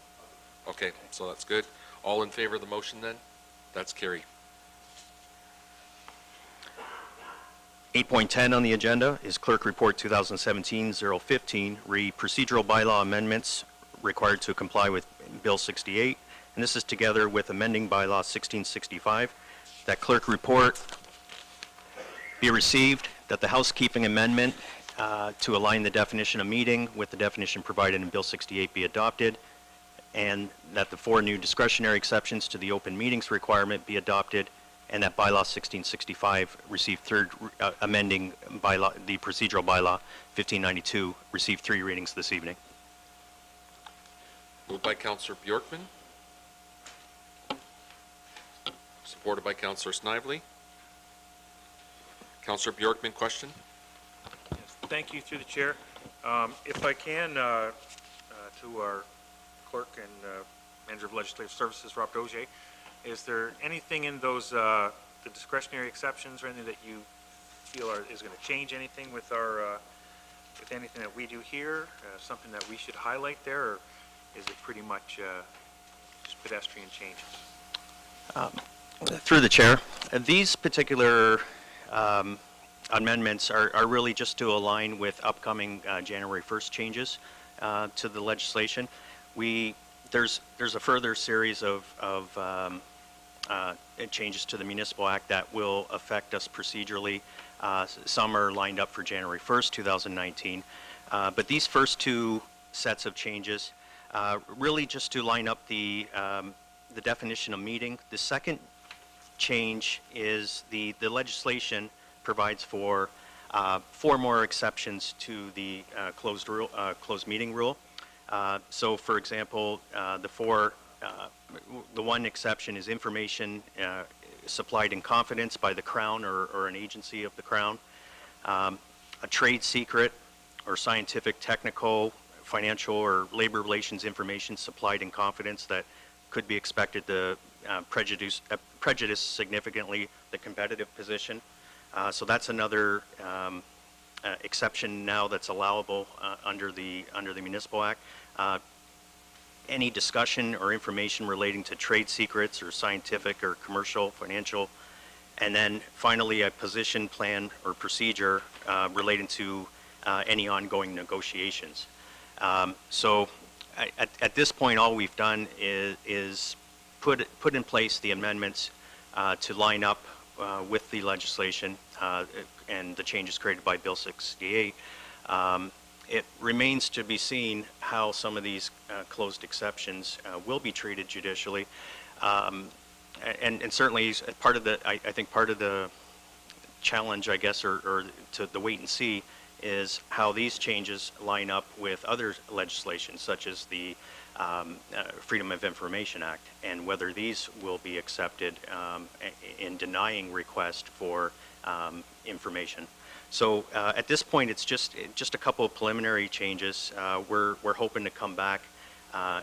Okay, so that's good. All in favor of the motion then? That's carried. 8.10 on the agenda is Clerk Report 2017-015, procedural bylaw amendments required to comply with Bill 68, and this is together with amending bylaw 1665. That Clerk Report be received, that the housekeeping amendment to align the definition of meeting with the definition provided in Bill 68 be adopted, and that the 4 new discretionary exceptions to the open meetings requirement be adopted, and that bylaw 1665 receive amending bylaw, the procedural bylaw 1592 receive 3 readings this evening. Moved by Councillor Bjorkman. Supported by Councillor Snively. Councillor Bjorkman, question? Yes, thank you, through the chair. If I can, to our clerk and manager of legislative services, Rob Dozier, is there anything in those the discretionary exceptions or anything that you feel is going to change anything with our with anything that we do here? Something that we should highlight there, or is it pretty much just pedestrian changes? Through the chair, these particular amendments are really just to align with upcoming January 1st changes to the legislation. There's a further series of changes to the Municipal Act that will affect us procedurally. Some are lined up for January 1st, 2019. But these first 2 sets of changes really just to line up the definition of meeting. The second change is the legislation provides for 4 more exceptions to the closed meeting rule. So, for example, the one exception is information supplied in confidence by the Crown or an agency of the Crown, a trade secret or scientific, technical, financial, or labor relations information supplied in confidence that could be expected to prejudice significantly the competitive position. So that's another exception now that's allowable under the Municipal Act. Any discussion or information relating to trade secrets or scientific or commercial, financial, and then finally a position, plan, or procedure relating to any ongoing negotiations. So at this point, all we've done is put in place the amendments to line up with the legislation and the changes created by Bill 68. It remains to be seen how some of these closed exceptions will be treated judicially, and certainly part of the I think part of the challenge, I guess, or to the wait and see, is how these changes line up with other legislation, such as the Freedom of Information Act, and whether these will be accepted in denying request for information. So at this point, it's just a couple of preliminary changes. We're hoping to come back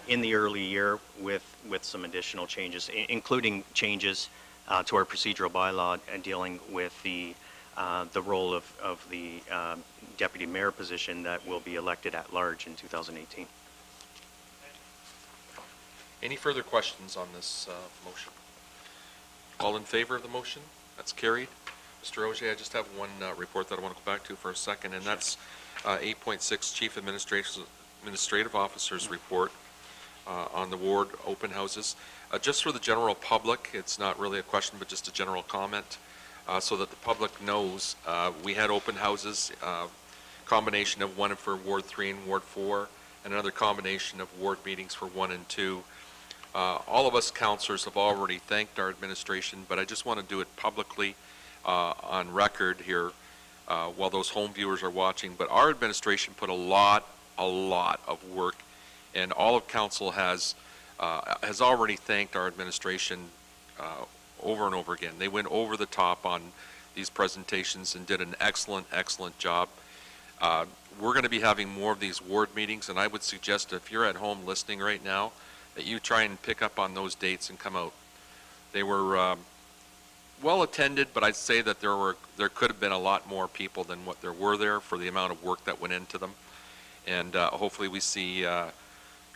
in the early year with some additional changes, including changes to our procedural bylaw dealing with the role of the deputy mayor position that will be elected at large in 2018. Any further questions on this motion? All in favor of the motion? That's carried. Mr. Ogier, I just have one report that I want to go back to for a second, and that's 8.6 Chief Administrative Officer's report on the ward open houses. Just for the general public, it's not really a question, but just a general comment, so that the public knows. We had open houses, combination of one for Ward 3 and Ward 4, and another combination of ward meetings for 1 and 2. All of us councillors have already thanked our administration, but I just want to do it publicly on record here while those home viewers are watching. But our administration put a lot of work, and all of council has already thanked our administration over and over again. They went over the top on these presentations and did an excellent job. We're going to be having more of these ward meetings, and I would suggest if you're at home listening right now, that you try and pick up on those dates and come out. They were well attended, but I'd say that there could have been a lot more people than what there were there for the amount of work that went into them. And hopefully we see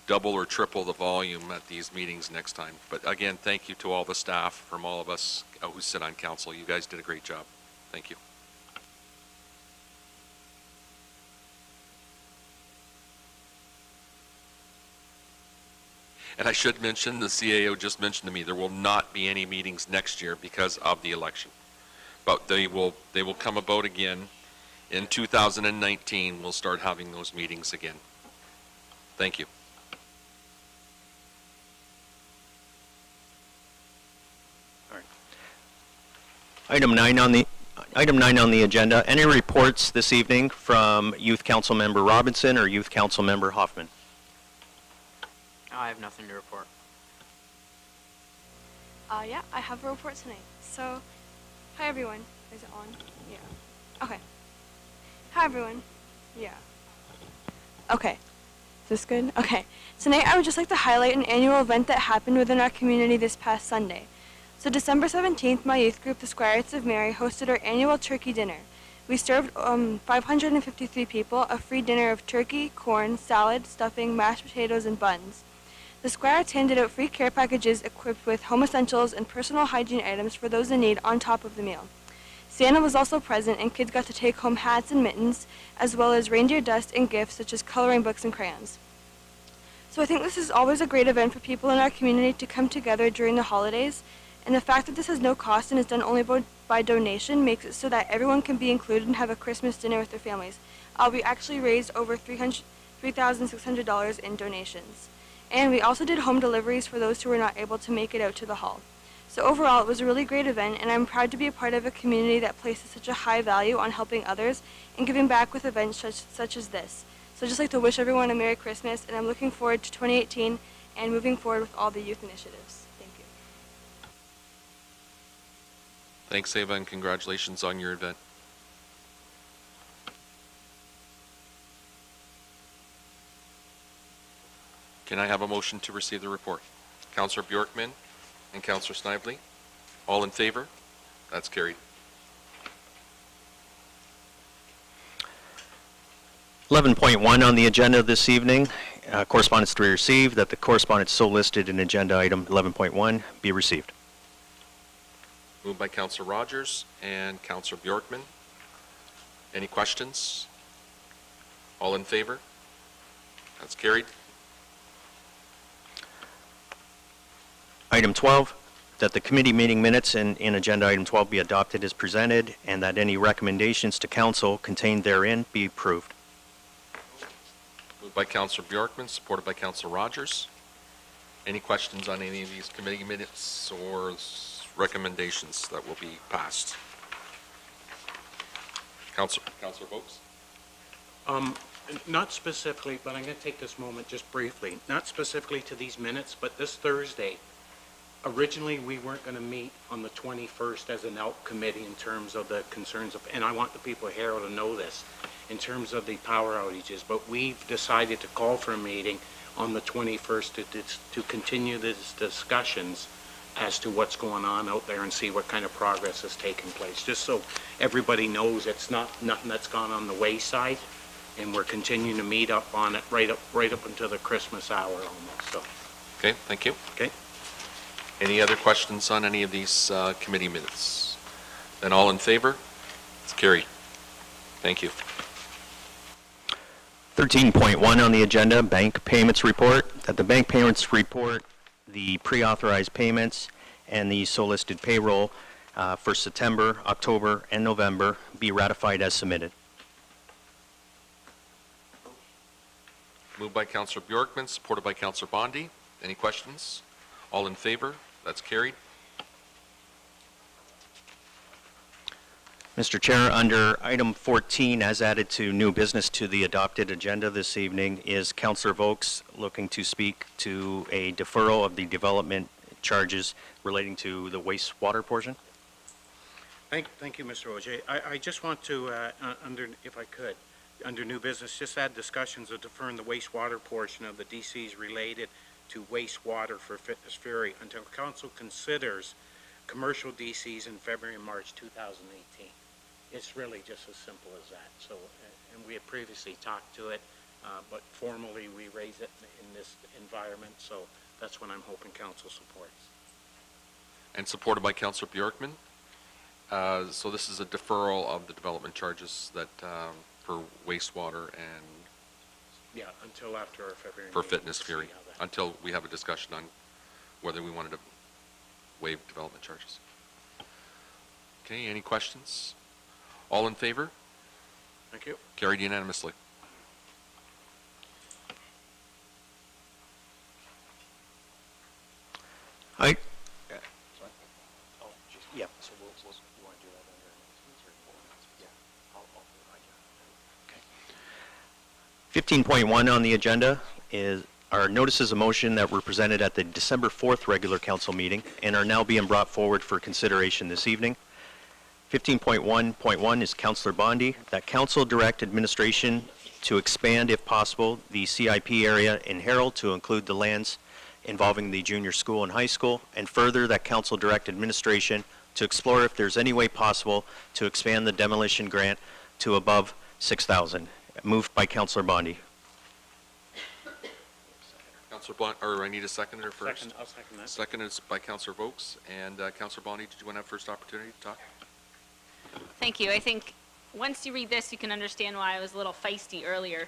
double or triple the volume at these meetings next time. But again, thank you to all the staff from all of us who sit on council. You guys did a great job. Thank you. And I should mention, the CAO just mentioned to me, there will not be any meetings next year because of the election. But they will come about again in 2019. We'll start having those meetings again. Thank you. All right. Item 9 on the agenda. Any reports this evening from Youth Council Member Robinson or Youth Council Member Hoffman? I have nothing to report. Yeah, I have a report tonight. So, hi everyone. Is it on? Yeah. Okay. Hi everyone. Yeah. Okay. Is this good? Okay. Tonight I would just like to highlight an annual event that happened within our community this past Sunday. So December 17th, my youth group, the Squires of Mary, hosted our annual turkey dinner. We served 553 people a free dinner of turkey, corn, salad, stuffing, mashed potatoes, and buns. The Squires handed out free care packages equipped with home essentials and personal hygiene items for those in need on top of the meal. Santa was also present, and kids got to take home hats and mittens, as well as reindeer dust and gifts such as coloring books and crayons. So I think this is always a great event for people in our community to come together during the holidays, and the fact that this has no cost and is done only by donation makes it so that everyone can be included and have a Christmas dinner with their families. We actually raised over $3,600 in donations. And we also did home deliveries for those who were not able to make it out to the hall. So overall, it was a really great event, and I'm proud to be a part of a community that places such a high value on helping others and giving back with events such as this. So I'd just like to wish everyone a Merry Christmas, and I'm looking forward to 2018 and moving forward with all the youth initiatives. Thank you. Thanks, Ava, and congratulations on your event. Can I have a motion to receive the report? Councillor Bjorkman and Councillor Snively, all in favor? That's carried. 11.1 on the agenda this evening. Correspondence to be received, that the correspondence so listed in agenda item 11.1 be received. Moved by Councillor Rogers and Councillor Bjorkman. Any questions? All in favor? That's carried. Item 12, that the committee meeting minutes in agenda item 12 be adopted as presented, and that any recommendations to council contained therein be approved. Moved by Councillor Bjorkman, supported by Councillor Rogers. Any questions on any of these committee minutes or recommendations that will be passed? Councillor Vokes? Not specifically, but I'm going to take this moment just briefly. Not specifically to these minutes, but this Thursday, originally we weren't going to meet on the 21st as an ALP committee in terms of the concerns of, and I want the people here to know this, in terms of the power outages, but we've decided to call for a meeting on the 21st to continue these discussions as to what's going on out there and see what kind of progress has taken place, just so everybody knows it's not nothing that's gone on the wayside, and we're continuing to meet up on it right up until the Christmas hour almost, so. Okay, thank you. Okay. Any other questions on any of these committee minutes? Then all in favor? It's carried. Thank you. 13.1 on the agenda, bank payments report. That the bank payments report, the pre-authorized payments, and the so-listed payroll for September, October, and November be ratified as submitted. Moved by Councillor Bjorkman, supported by Councillor Bondi. Any questions? All in favor? That's carried. Mr. Chair, under item 14, as added to new business to the adopted agenda this evening, is Councillor Vokes looking to speak to a deferral of the development charges relating to the wastewater portion. Thank you, Mr. Ogier. I just want to, if I could, under new business, just add discussions of deferring the wastewater portion of the DCs related to wastewater for Fitness Fury until council considers commercial DCs in February and March 2018. It's really just as simple as that. So, and we had previously talked to it, but formally we raise it in this environment. So that's what I'm hoping council supports. And supported by Councillor Bjorkman. So this is a deferral of the development charges that for wastewater and yeah, until after our February for meeting, Fitness we'll Fury, until we have a discussion on whether we wanted to waive development charges. Okay, any questions? All in favor? Thank you. Carried unanimously. Aye. Yeah, so you want to do that under announcements or yeah, I'll 15.1 on the agenda is our notices of motion that were presented at the December 4th regular council meeting and are now being brought forward for consideration this evening. 15.1.1 is Councillor Bondi, that council direct administration to expand, if possible, the CIP area in Harold to include the lands involving the junior school and high school, and further that council direct administration to explore if there's any way possible to expand the demolition grant to above $6,000. Moved by Councillor Bondi. Councillor Bond, or I need a seconder first. Second, I'll second that. Second is by Councillor Vokes. And Councillor Bondi, did you want to have first opportunity to talk? Thank you. I think once you read this, you can understand why I was a little feisty earlier,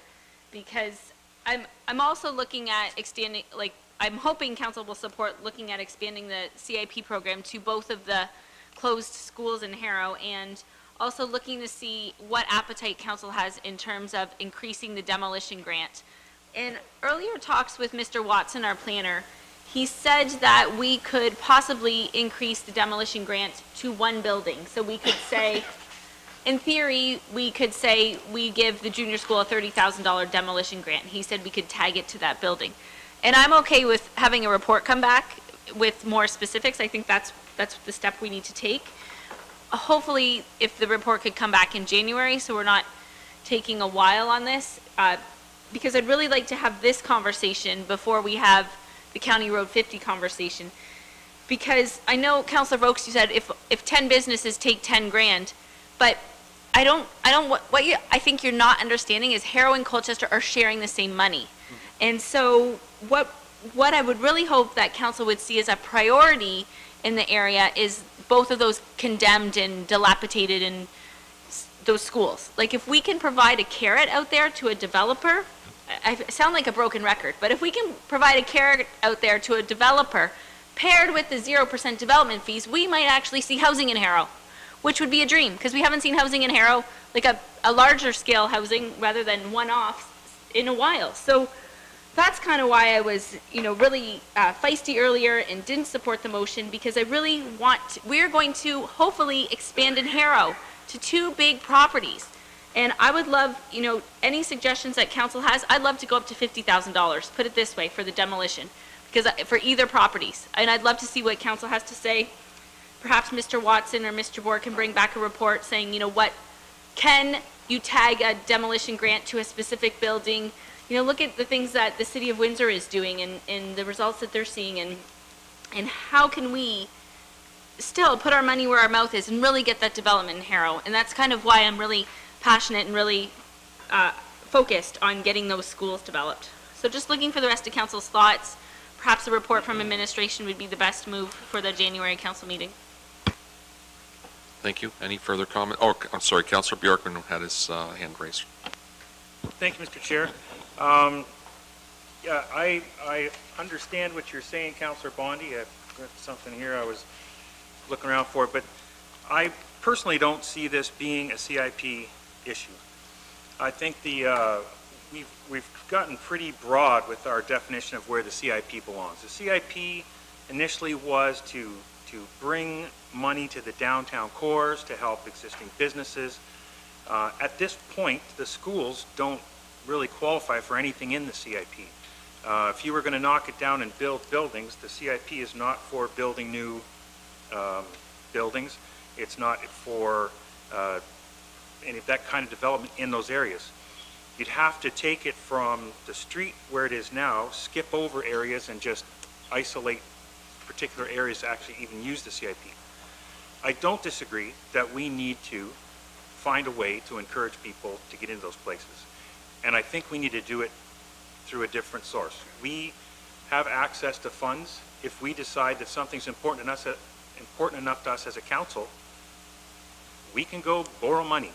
because I'm also looking at extending, like, I'm hoping council will support looking at expanding the CIP program to both of the closed schools in Harrow, and also looking to see what appetite council has in terms of increasing the demolition grant. In earlier talks with Mr. Watson, our planner, he said that we could possibly increase the demolition grant to one building. So we could say, in theory, we could say we give the junior school a $30,000 demolition grant. He said we could tag it to that building. And I'm okay with having a report come back with more specifics. I think that's the step we need to take. Hopefully, if the report could come back in January, so we're not taking a while on this, because I'd really like to have this conversation before we have the County Road 50 conversation. Because I know, Councilor Vokes, you said if 10 businesses take 10 grand, but I think you're not understanding is Harrow and Colchester are sharing the same money. And so what I would really hope that council would see as a priority in the area is both of those condemned and dilapidated in those schools. Like, if we can provide a carrot out there to a developer, I sound like a broken record, but if we can provide a carrot out there to a developer paired with the 0% development fees, we might actually see housing in Harrow, which would be a dream, because we haven't seen housing in Harrow, like a larger scale housing rather than one-offs in a while. So that's kind of why I was, really feisty earlier and didn't support the motion, because I really we're going to hopefully expand in Harrow to 2 big properties. And I would love, any suggestions that council has, I'd love to go up to $50,000, put it this way, for the demolition, because for either properties. And I'd love to see what council has to say. Perhaps Mr. Watson or Mr. Bohr can bring back a report saying, what, can you tag a demolition grant to a specific building? Look at the things that the city of Windsor is doing and the results that they're seeing. And And how can we still put our money where our mouth is and really get that development in Harrow? And that's kind of why I'm really passionate and really focused on getting those schools developed. So just looking for the rest of council's thoughts. Perhaps a report from administration would be the best move for the January council meeting. Thank you. Any further comment? Oh, I'm sorry, Councillor Bjorkman had his hand raised. Thank you, Mr. Chair. Yeah, I understand what you're saying, Councillor Bondi. I've got something here I was looking around for, but I personally don't see this being a CIP issue. I think we've gotten pretty broad with our definition of where the CIP belongs. The CIP initially was to bring money to the downtown cores to help existing businesses. At this point, the schools don't really qualify for anything in the CIP. If you were going to knock it down and build buildings, the CIP is not for building new buildings. It's not for any of that kind of development in those areas. You'd have to take it from the street where it is now, skip over areas, and just isolate particular areas to actually even use the CIP. I don't disagree that we need to find a way to encourage people to get into those places. And I think we need to do it through a different source. We have access to funds. If we decide that something's important enough to us as a council, we can go borrow money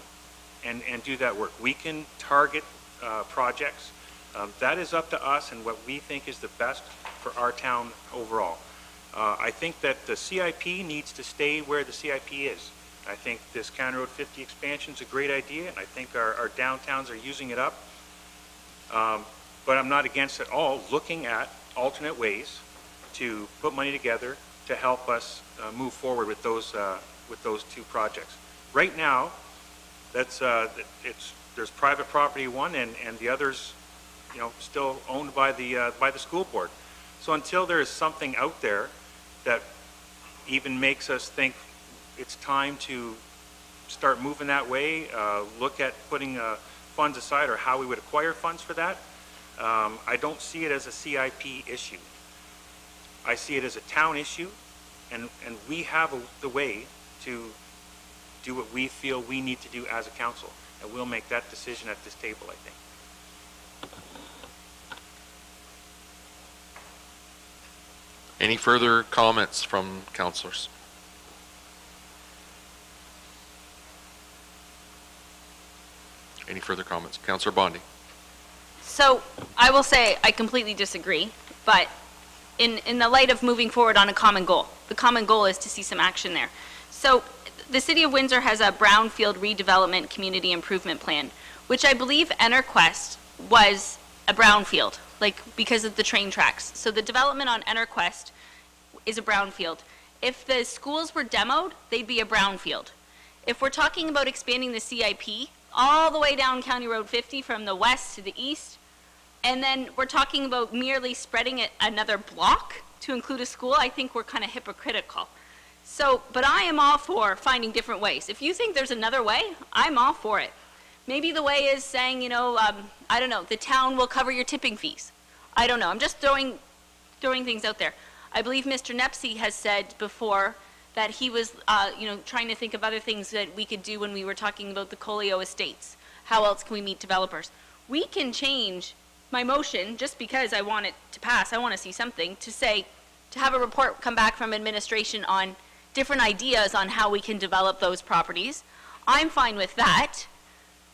and do that work. We can target projects. That is up to us and what we think is the best for our town overall. I think that the CIP needs to stay where the CIP is. I think this County Road 50 expansion is a great idea, and I think our downtowns are using it up. But I'm not against at all looking at alternate ways to put money together to help us move forward with those two projects. Right now, there's private property one, and the others, still owned by the school board. So until there is something out there that even makes us think it's time to start moving that way, look at putting funds aside or how we would acquire funds for that, I don't see it as a CIP issue. I see it as a town issue, and we have the way to do what we feel we need to do as a council, and we'll make that decision at this table, I think. Any further comments from councillors? Any further comments? Councillor Bondi. So I will say I completely disagree, but in the light of moving forward on a common goal, the common goal is to see some action there. So the City of Windsor has a brownfield redevelopment community improvement plan, which I believe EnerQuest was a brownfield, because of the train tracks. So the development on EnerQuest is a brownfield. If the schools were demoed, they'd be a brownfield. If we're talking about expanding the CIP all the way down County Road 50 from the west to the east, and then we're talking about merely spreading it another block to include a school, I think we're kind of hypocritical. So, but I am all for finding different ways. If you think there's another way, I'm all for it. Maybe the way is saying, I don't know, the town will cover your tipping fees. I don't know. I'm just throwing things out there. I believe Mr. Nepsey has said before that he was, trying to think of other things that we could do when we were talking about the Colio estates. How else can we meet developers? We can change my motion just because I want it to pass. I want to see something to say, to have a report come back from administration on different ideas on how we can develop those properties. I'm fine with that.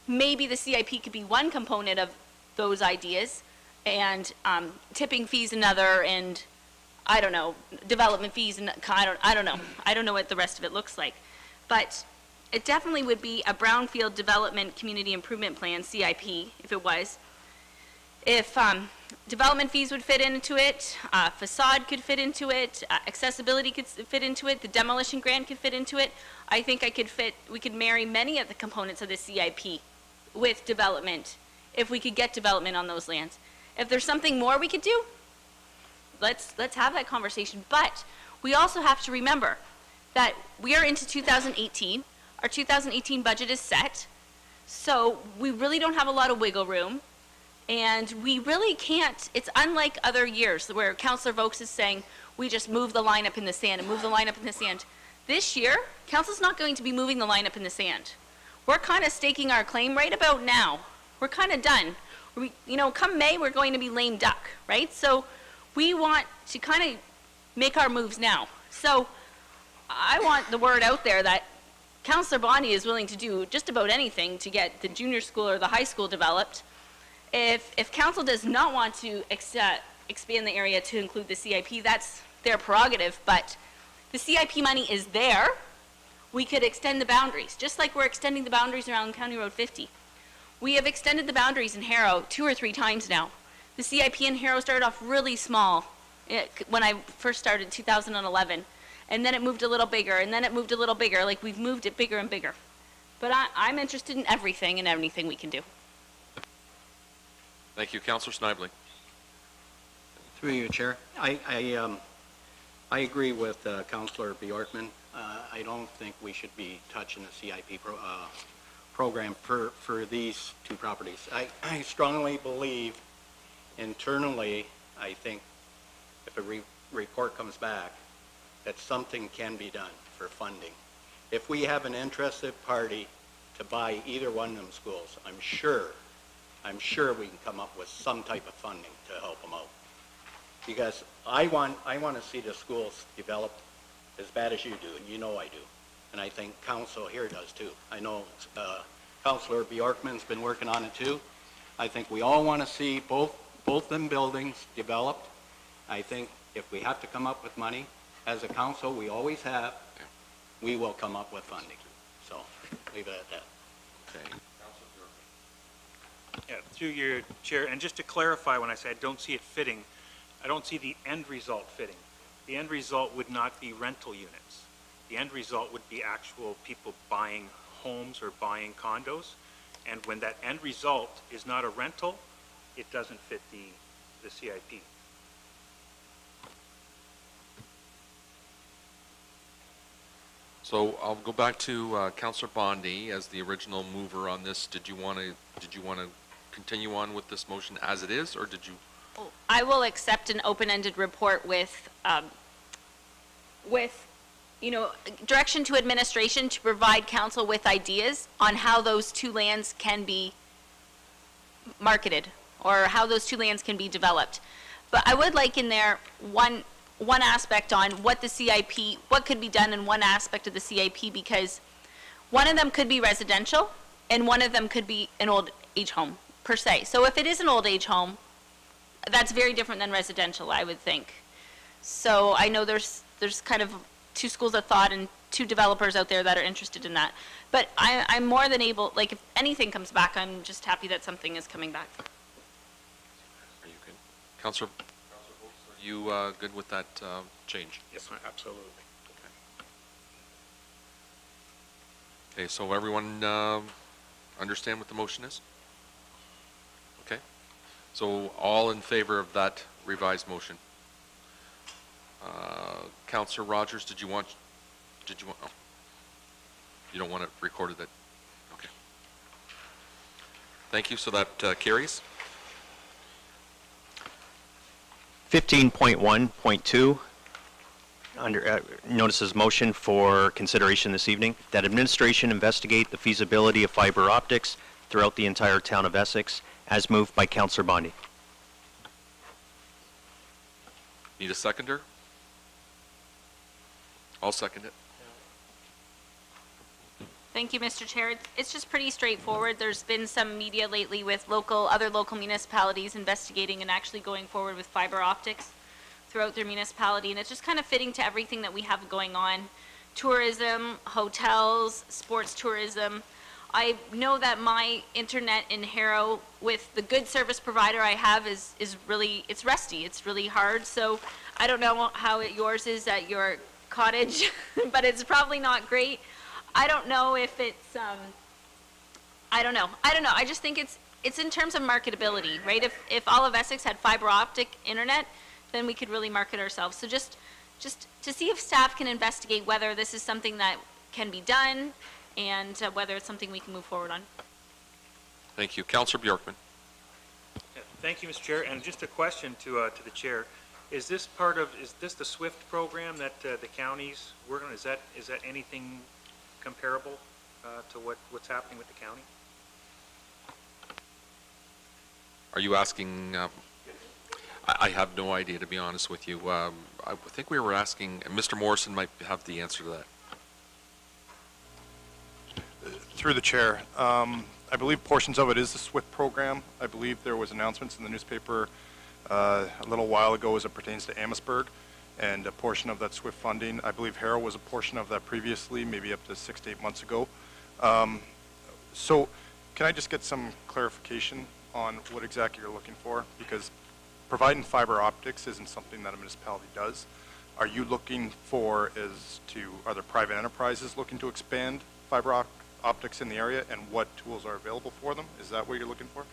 Maybe the CIP could be one component of those ideas, and tipping fees another, and I don't know, development fees, and I don't know. I don't know what the rest of it looks like. But it definitely would be a brownfield development community improvement plan, CIP, if it was. If development fees would fit into it, facade could fit into it, accessibility could fit into it, the demolition grant could fit into it, I think we could marry many of the components of the CIP with development, if we could get development on those lands. If there's something more we could do, let's have that conversation. But we also have to remember that we are into 2018. Our 2018 budget is set, so we really don't have a lot of wiggle room. And we really can't, it's unlike other years where Councillor Vokes is saying, we just move the line up in the sand and move the line up in the sand. This year, council's not going to be moving the line up in the sand. We're kind of staking our claim right about now. We're kind of done. Come May, we're going to be lame duck, right? So we want to kind of make our moves now. So I want the word out there that Councillor Bondi is willing to do just about anything to get the junior school or the high school developed. If council does not want to expand the area to include the CIP, that's their prerogative, but the CIP money is there. We could extend the boundaries, just like we're extending the boundaries around County Road 50. We have extended the boundaries in Harrow 2 or 3 times now. The CIP in Harrow started off really small when I first started in 2011, and then it moved a little bigger, and then it moved a little bigger, like we've moved it bigger and bigger. But I'm interested in everything and anything we can do. Thank you. Councillor Snively. Through you, Chair. I agree with Councillor Bjorkman. I don't think we should be touching the CIP program for these 2 properties. I strongly believe internally, I think if a report comes back, that something can be done for funding. If we have an interested party to buy either one of them schools, I'm sure we can come up with some type of funding to help them out. Because I want to see the schools developed as bad as you do, and you know I do. And I think council here does too. I know Councillor Bjorkman's been working on it too. I think we all want to see both them buildings developed. I think if we have to come up with money, as a council, we always have, we will come up with funding. So, leave it at that. Okay. Yeah, through your chair, and just to clarify, when I say I don't see it fitting, I don't see the end result fitting. The end result would not be rental units. The end result would be actual people buying homes or buying condos. And when that end result is not a rental, it doesn't fit the CIP. So I'll go back to Councillor Bondi as the original mover on this. Did you want to continue on with this motion as it is, or did you? I will accept an open-ended report with direction to administration to provide council with ideas on how those 2 lands can be marketed or how those 2 lands can be developed. But I would like in there one aspect on what the CIP, what could be done in one aspect of the CIP, because one of them could be residential and one of them could be an old age home per se. So if it is an old age home, that's very different than residential, I would think. So I know there's kind of 2 schools of thought and 2 developers out there that are interested in that. But I'm more than able, like if anything comes back, I'm just happy that something is coming back. Are you good? Councillor Bolts, are you good with that change? Yes, absolutely. Okay, so everyone understand what the motion is? Okay. So all in favor of that revised motion? Councillor Rogers, did you want, oh, you don't want it recorded that, okay. Thank you, so that carries. 15.1.2, under notices motion for consideration this evening, that administration investigate the feasibility of fiber optics throughout the entire town of Essex, as moved by Councillor Bondi. Need a seconder? I'll second it. Thank you, Mr. Chair. It's just pretty straightforward. There's been some media lately with other local municipalities investigating and actually going forward with fiber optics throughout their municipality, and it's just kind of fitting to everything that we have going on. Tourism, hotels, sports tourism. I know that my internet in Harrow, with the good service provider I have, is really, it's rusty. It's really hard. So I don't know how yours is at your cottage, but it's probably not great. I don't know if it's, I don't know. I just think it's in terms of marketability, right? If all of Essex had fiber optic internet, then we could really market ourselves. So just to see if staff can investigate whether this is something that can be done and whether it's something we can move forward on. Thank you. Councillor Bjorkman. Yeah, thank you, Mr. Chair. And just a question to the chair. Is this the SWIFT program that the counties work on? Is that anything comparable to what's happening with the county? Are you asking, I have no idea, to be honest with you. I think we were asking, Mr. Morrison might have the answer to that. Through the chair, I believe portions of it is the SWIFT program. I believe there was announcements in the newspaper a little while ago as it pertains to Amherstburg and a portion of that SWIFT funding. I believe Harrow was a portion of that previously, maybe up to 6 to 8 months ago. So can I just get some clarification on what exactly you're looking for? Because providing fiber optics isn't something that a municipality does. Are you looking for are there private enterprises looking to expand fiber optics in the area, and what tools are available for them? Is that what you're looking for?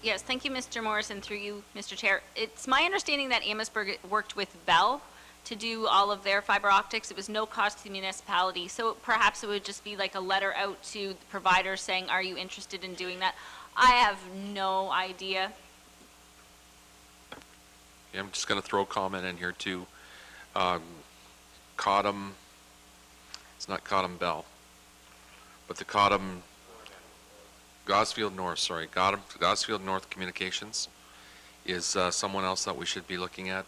Yes, thank you, Mr. Morrison, through you, Mr. Chair. It's my understanding that Amherstburg worked with Bell to do all of their fiber optics. It was no cost to the municipality, so perhaps it would just be like a letter out to the providers saying, are you interested in doing that? I have no idea. Yeah, I'm just going to throw a comment in here too. Cottam, it's not Cottam Bell, but the Cottam, Gosfield North Communications is someone else that we should be looking at.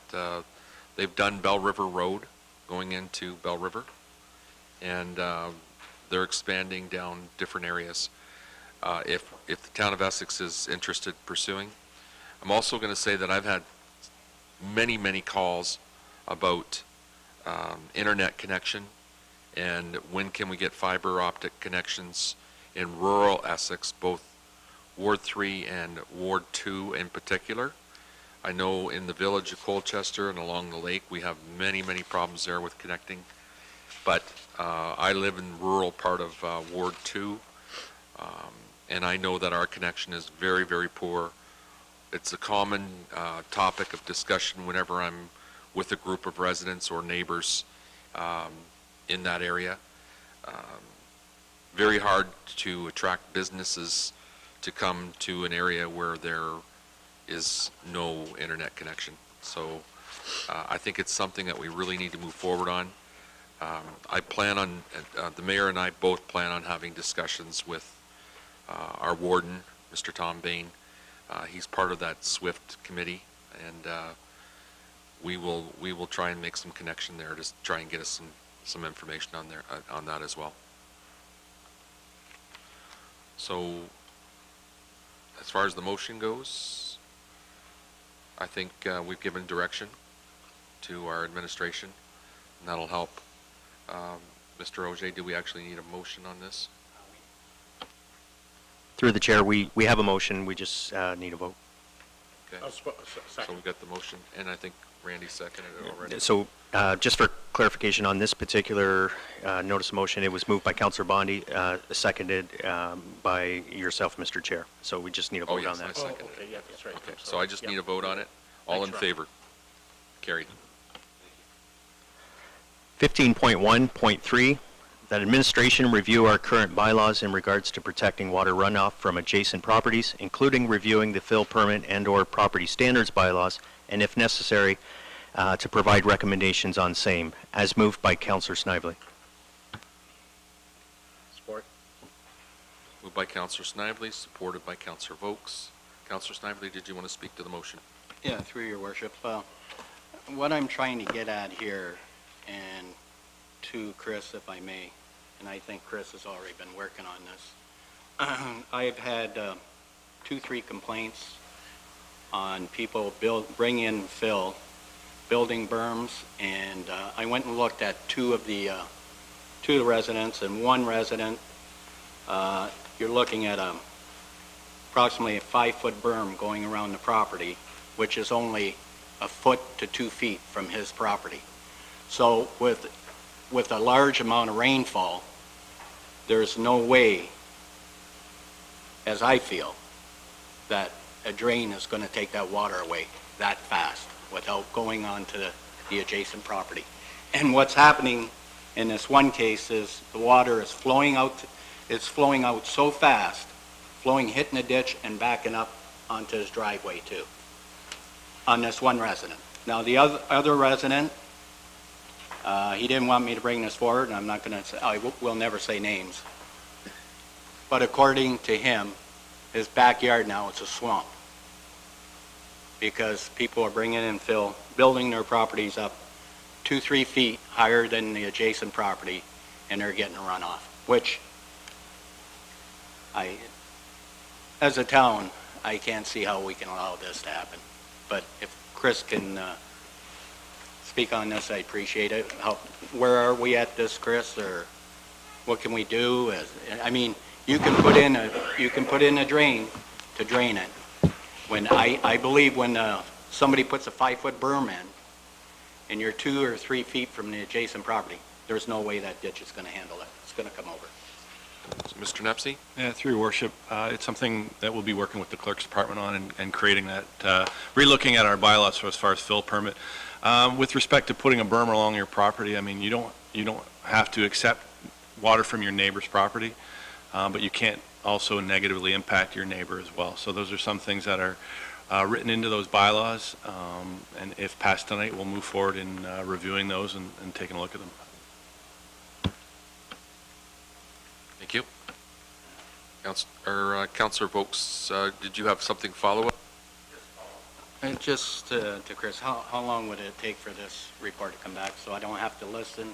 They've done Bell River Road going into Bell River, and they're expanding down different areas. If the town of Essex is interested in pursuing. I'm also going to say that I've had many calls about internet connection and when can we get fiber optic connections in rural Essex, both Ward 3 and Ward 2 in particular. I know in the village of Colchester and along the lake we have many problems there with connecting, but I live in the rural part of Ward 2, and I know that our connection is very poor. It's a common topic of discussion whenever I'm with a group of residents or neighbors in that area. Very hard to attract businesses to come to an area where there is no internet connection. So I think it's something that we really need to move forward on. I plan on, the mayor and I both plan on having discussions with our warden, Mr. Tom Bain. He's part of that SWIFT committee, and we will try and make some connection there to try and get us some information on that as well. So as far as the motion goes, I think we've given direction to our administration, and that'll help. Mr. Auger, do we actually need a motion on this? Through the chair, we have a motion, we just need a vote. Okay. So we've got the motion, and I think Randy seconded it already. So just for clarification on this particular notice of motion, it was moved by Councillor Bondi, seconded by yourself, Mr. Chair. So we just need a vote on that. I seconded okay, yeah, that's right. Okay, so I just need a vote on it. All in favor? Carried. 15.1.3, that administration review our current bylaws in regards to protecting water runoff from adjacent properties, including reviewing the fill permit and/or property standards bylaws, and if necessary, to provide recommendations on same, as moved by Councillor Snively. Support. Moved by Councillor Snively, supported by Councillor Vokes. Councillor Snively, did you want to speak to the motion? Yeah, through your worship. What I'm trying to get at here, and to Chris, if I may, and I think Chris has already been working on this. I've had 2-3 complaints on people bring in fill, building berms, and I went and looked at two of the residents, and one resident, you're looking at approximately a 5-foot berm going around the property, which is only a foot to 2 feet from his property. So with a large amount of rainfall, there's no way, as I feel, that a drain is going to take that water away that fast without going on to the adjacent property. And what's happening in this one case is the water is flowing out. It's flowing out so fast, hitting the ditch and backing up onto his driveway too, on this one resident. Now, the other resident, he didn't want me to bring this forward, and I'm not going to say, I will never say names. But according to him, his backyard now is a swamp because people are bringing in fill, building their properties up 2-3 feet higher than the adjacent property, and they're getting a runoff, which as a town, I can't see how we can allow this to happen. But if Chris can speak on this, I appreciate it. Where are we at this, Chris, or what can we do? I mean, you can put in a drain to drain it. When I believe when somebody puts a 5-foot berm in, and you're 2 or 3 feet from the adjacent property, there's no way that ditch is going to handle it. It's going to come over. So Mr. Nepsey? Yeah, through your worship, it's something that we'll be working with the clerk's department on and creating that, relooking at our bylaws as far as fill permit. With respect to putting a berm along your property, I mean, you don't have to accept water from your neighbor's property, but you can't also negatively impact your neighbor as well. So those are some things that are written into those bylaws, and if passed tonight, we'll move forward in reviewing those and taking a look at them. Thank you. Councillor Vokes, did you have something follow-up? And just to Chris, how long would it take for this report to come back so I don't have to listen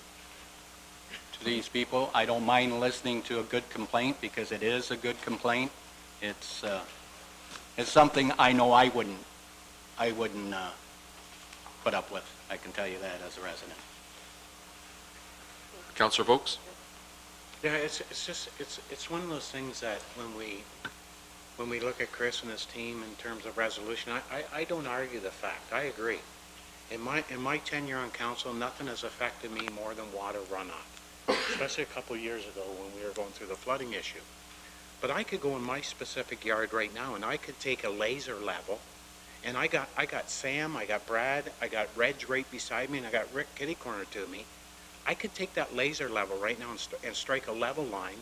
to these people? I don't mind listening to a good complaint because it is a good complaint. It's something I know I wouldn't put up with. I can tell you that as a resident. Councillor Vokes? Yeah, it's one of those things that when we look at Chris and his team in terms of resolution, I don't argue the fact. I agree. In my tenure on council, nothing has affected me more than water runoff, especially a couple of years ago when we were going through the flooding issue. But I could go in my specific yard right now and I could take a laser level, and I got Sam, I got Brad, I got Reg right beside me, and I got Rick kitty corner to me. I could take that laser level right now and strike a level line,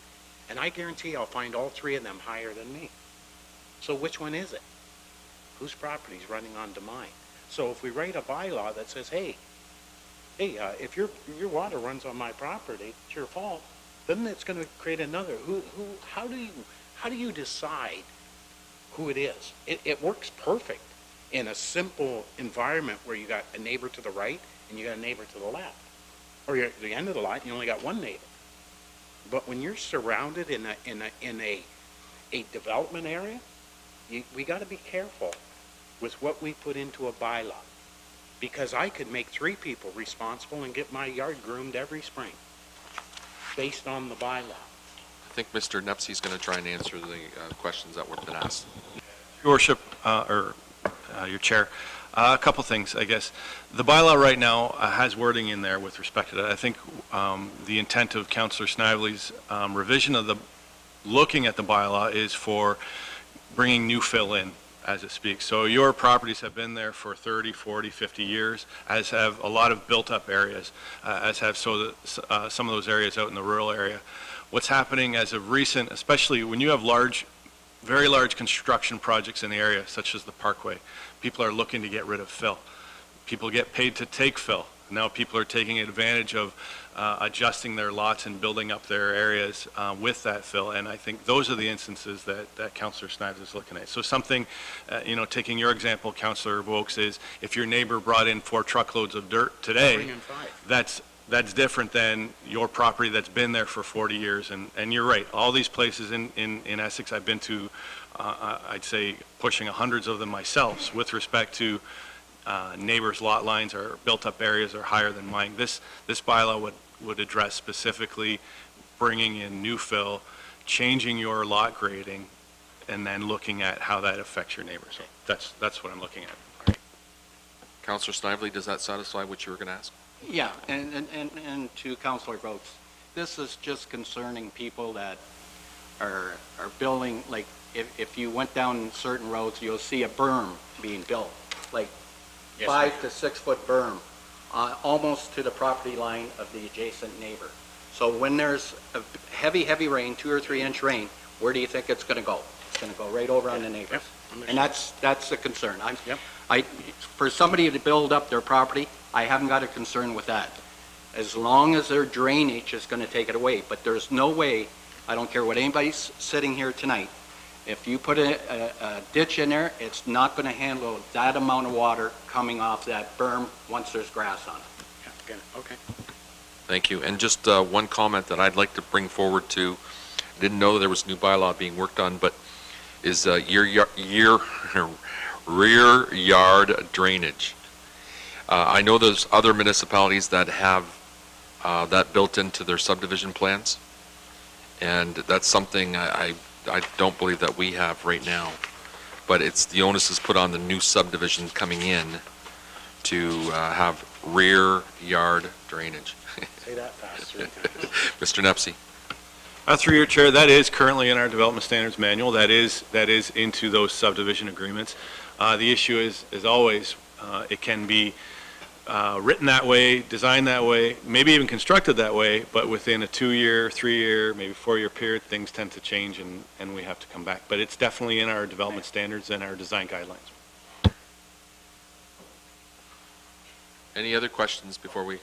and I guarantee I'll find all 3 of them higher than me. So which one is it? Whose property is running onto mine? So if we write a bylaw that says, hey, if your water runs on my property, it's your fault, then it's going to create another. How do you decide who it is? It works perfect in a simple environment where you got a neighbor to the right and you got a neighbor to the left. Or you're at the end of the line, you only got one neighbor. But when you're surrounded in a development area, we got to be careful with what we put into a bylaw, because I could make 3 people responsible and get my yard groomed every spring based on the bylaw. I think Mr. Nepsey is going to try and answer the questions that were been asked. Your worship, your chair, a couple things, I guess. The bylaw right now has wording in there with respect to that. I think the intent of Councillor Snively's revision of the looking at the bylaw is for bringing new fill in as it speaks. So your properties have been there for 30, 40, 50 years, as have a lot of built up areas, as have some of those areas out in the rural area. What's happening as of recent, especially when you have very large construction projects in the area, such as the Parkway, people are looking to get rid of fill. People get paid to take fill. Now people are taking advantage of adjusting their lots and building up their areas with that fill, and I think those are the instances that Councillor Snively is looking at. So something, taking your example, Councillor Vokes, is if your neighbor brought in 4 truckloads of dirt today, that's different than your property that's been there for 40 years. And you're right, all these places in Essex I've been to, I'd say pushing hundreds of them myself with respect to neighbors' lot lines or built-up areas are higher than mine. This bylaw would address specifically bringing in new fill, changing your lot grading, and then looking at how that affects your neighbors. So that's what I'm looking at. All right. Councillor Snively, does that satisfy what you were going to ask? Yeah, and to Councillor Vokes, this is just concerning people that are building, like if you went down certain roads, you'll see a berm being built, like 5 to 6 foot berm, almost to the property line of the adjacent neighbor. So when there's a heavy rain, 2 or 3 inch rain, where do you think it's going to go? It's going to go right over on the neighbors. And that's the concern. For somebody to build up their property, I haven't got a concern with that, as long as their drainage is going to take it away. But there's no way, I don't care what anybody's sitting here tonight, if you put a ditch in there, it's not going to handle that amount of water coming off that berm once there's grass on it. Yeah, again, okay. Thank you. And just one comment that I'd like to bring forward to, didn't know there was new bylaw being worked on, but is rear yard drainage. I know there's other municipalities that have that built into their subdivision plans, and that's something I don't believe that we have right now. But it's the onus is put on the new subdivision coming in to have rear yard drainage. Say that fast, 3 times. Mr. Nepsey. Through your chair, that is currently in our development standards manual. That is into those subdivision agreements. The issue is, as always, it can be written that way, designed that way, maybe even constructed that way, but within a 2-year, 3-year, maybe 4-year period, things tend to change and we have to come back. But it's definitely in our development standards and our design guidelines. Any other questions before we?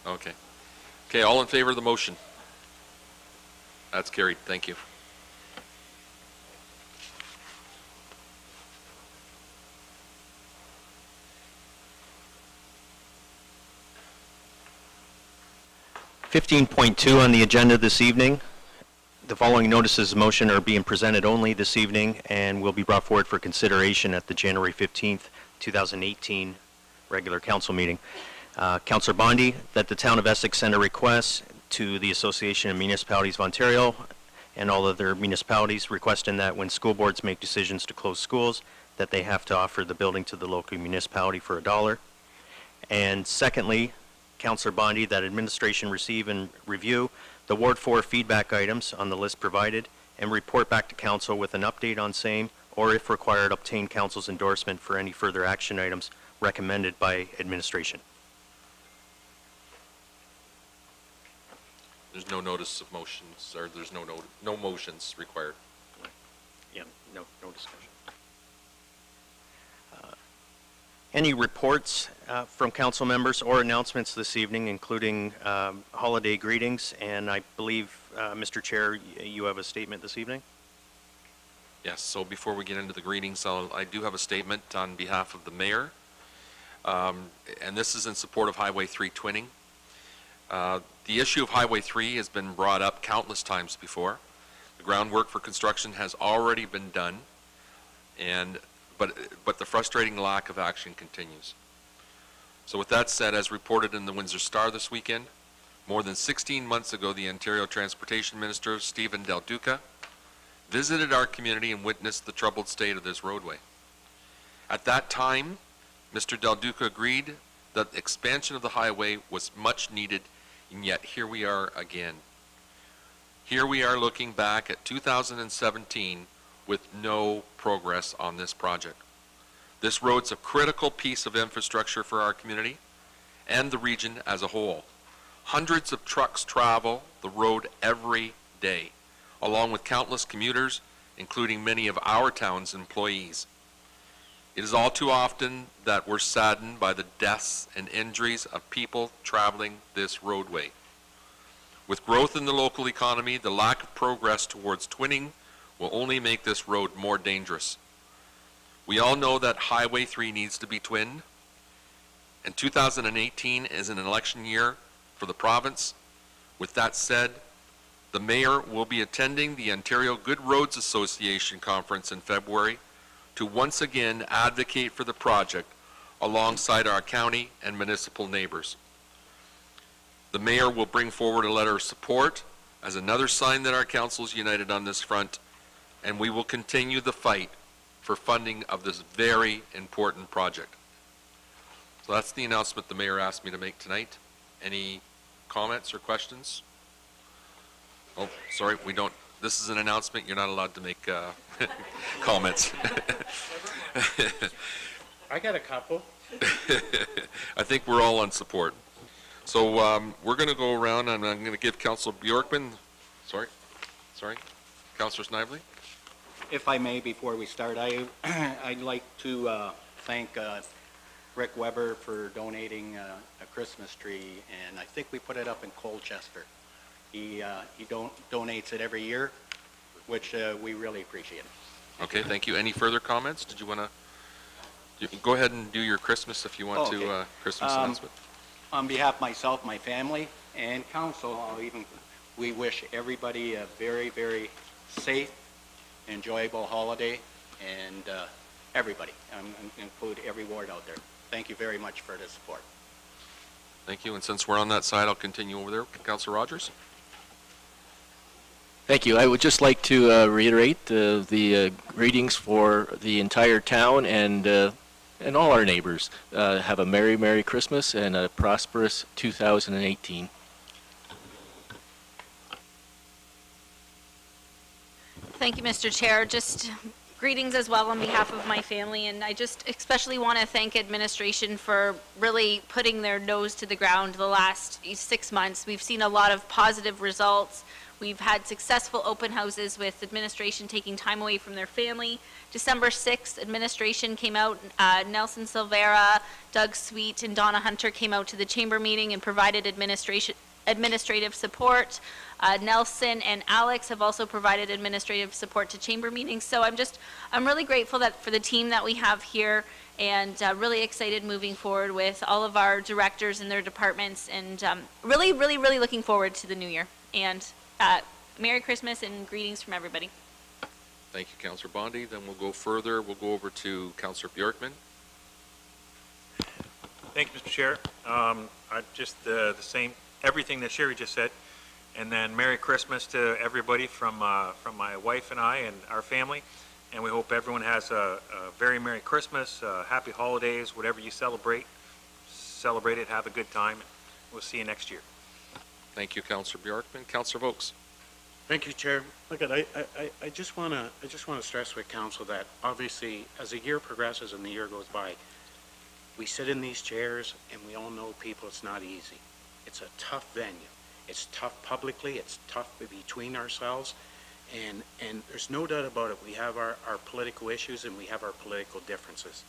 Okay. Okay, all in favor of the motion? That's carried. Thank you. .2 on the agenda this evening. The following notices of motion are being presented only this evening and will be brought forward for consideration at the January 15th, 2018 regular council meeting. Councillor Bondi, that the town of Essex send a request to the Association of Municipalities of Ontario and all other municipalities requesting that when school boards make decisions to close schools, that they have to offer the building to the local municipality for $1. And secondly, Councillor Bondi, that administration receive and review the Ward 4 feedback items on the list provided and report back to council with an update on same, or if required, obtain council's endorsement for any further action items recommended by administration. There's no notice of motions, or there's no motions required. Yeah, no discussion. Any reports from council members or announcements this evening, including holiday greetings? And I believe, Mr. Chair, you have a statement this evening? Yes, so before we get into the greetings, I do have a statement on behalf of the mayor. And this is in support of Highway 3 twinning. The issue of Highway 3 has been brought up countless times before. The groundwork for construction has already been done, but the frustrating lack of action continues. So with that said, as reported in the Windsor Star this weekend, more than 16 months ago, the Ontario Transportation Minister, Stephen Del Duca, visited our community and witnessed the troubled state of this roadway. At that time, Mr. Del Duca agreed that the expansion of the highway was much needed, and yet here we are again. Here we are looking back at 2017 with no progress on this project. This road's a critical piece of infrastructure for our community and the region as a whole. Hundreds of trucks travel the road every day, along with countless commuters, including many of our town's employees. It is all too often that we're saddened by the deaths and injuries of people traveling this roadway. With growth in the local economy, the lack of progress towards twinning will only make this road more dangerous. We all know that Highway 3 needs to be twinned, and 2018 is an election year for the province. With that said, the mayor will be attending the Ontario Good Roads Association conference in February to once again advocate for the project alongside our county and municipal neighbors. The mayor will bring forward a letter of support as another sign that our council is united on this front, and we will continue the fight for funding of this very important project. So that's the announcement the mayor asked me to make tonight. Any comments or questions? Oh, sorry, we don't. This is an announcement. You're not allowed to make comments. I got a couple. I think we're all on support. So we're going to go around, and I'm going to give Councillor Bjorkman, sorry, Councillor Snively. If I may, before we start, I'd like to thank Rick Weber for donating a Christmas tree, and I think we put it up in Colchester. He donates it every year, which we really appreciate. Okay, thank you. Any further comments? Did you want to, go ahead and do your Christmas if you want Okay. to, Christmas announcement. On behalf of myself, my family, and council, we wish everybody a very, very safe, enjoyable holiday, and everybody, include every ward out there. Thank you very much for the support. Thank you. And since we're on that side, I'll continue over there. Councillor Rogers? Thank you. I would just like to reiterate the greetings for the entire town and all our neighbors. Have a Merry, Merry Christmas and a prosperous 2018. Thank you, Mr. Chair. Just greetings as well on behalf of my family, and I just especially want to thank administration for really putting their nose to the ground the last 6 months. We've seen a lot of positive results. We've had successful open houses with administration taking time away from their family. December 6th, administration came out, Nelson Silvera, Doug Sweet, and Donna Hunter came out to the chamber meeting and provided administrative support. Nelson and Alex have also provided administrative support to chamber meetings. So I'm really grateful for the team that we have here, and really excited moving forward with all of our directors and their departments, and really looking forward to the new year. And Merry Christmas and greetings from everybody. Thank you, Councillor Bondi. Then we'll go further. We'll go over to Councillor Bjorkman. Thank you, Mr. Chair. I just the same, everything that Sherry just said. And then Merry Christmas to everybody from my wife and I and our family. And we hope everyone has a very Merry Christmas, Happy Holidays, whatever you celebrate it, have a good time. We'll see you next year. Thank you, Councillor Bjorkman. Councillor Vokes. Thank you, Chair. Look, I just want to stress with council that obviously as the year progresses and the year goes by, we sit in these chairs and we all know people, it's not easy. It's a tough venue. It's tough publicly, it's tough between ourselves, and there's no doubt about it. We have our political issues and we have our political differences.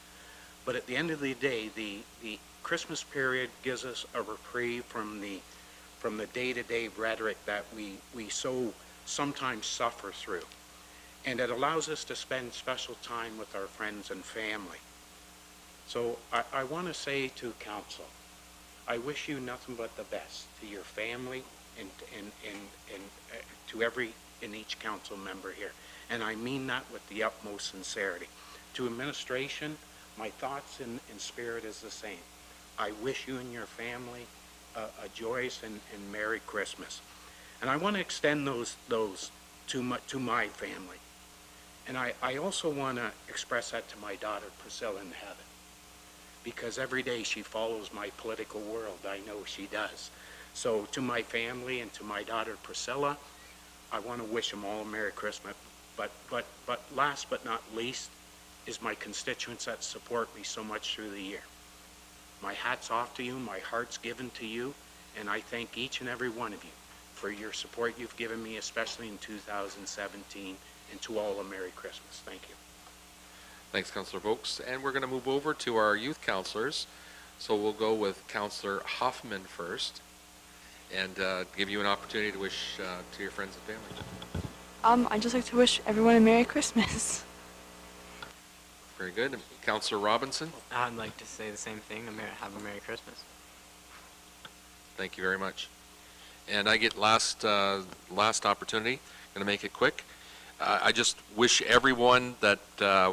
But at the end of the day, the Christmas period gives us a reprieve from the day-to-day rhetoric that we so sometimes suffer through. And it allows us to spend special time with our friends and family. So I want to say to council, I wish you nothing but the best to your family and to every and each council member here. And I mean that with the utmost sincerity. To administration, my thoughts and spirit is the same. I wish you and your family a joyous and Merry Christmas. And I want to extend those to my family. And I also want to express that to my daughter, Priscilla, in heaven. Because every day she follows my political world. I know she does. So to my family and to my daughter, Priscilla, I want to wish them all a Merry Christmas. But last but not least is my constituents that support me so much through the year. My hat's off to you, my heart's given to you, and I thank each and every one of you for your support you've given me, especially in 2017, and to all a Merry Christmas. Thank you. Thanks, Councillor Vokes. And we're going to move over to our youth councillors. So we'll go with Councillor Hoffman first, and give you an opportunity to wish to your friends and family. I'd just like to wish everyone a Merry Christmas. Very good. Councillor Robinson. I'd like to say the same thing. Have a Merry Christmas. Thank you very much. And I get last opportunity. Going to make it quick. I just wish everyone that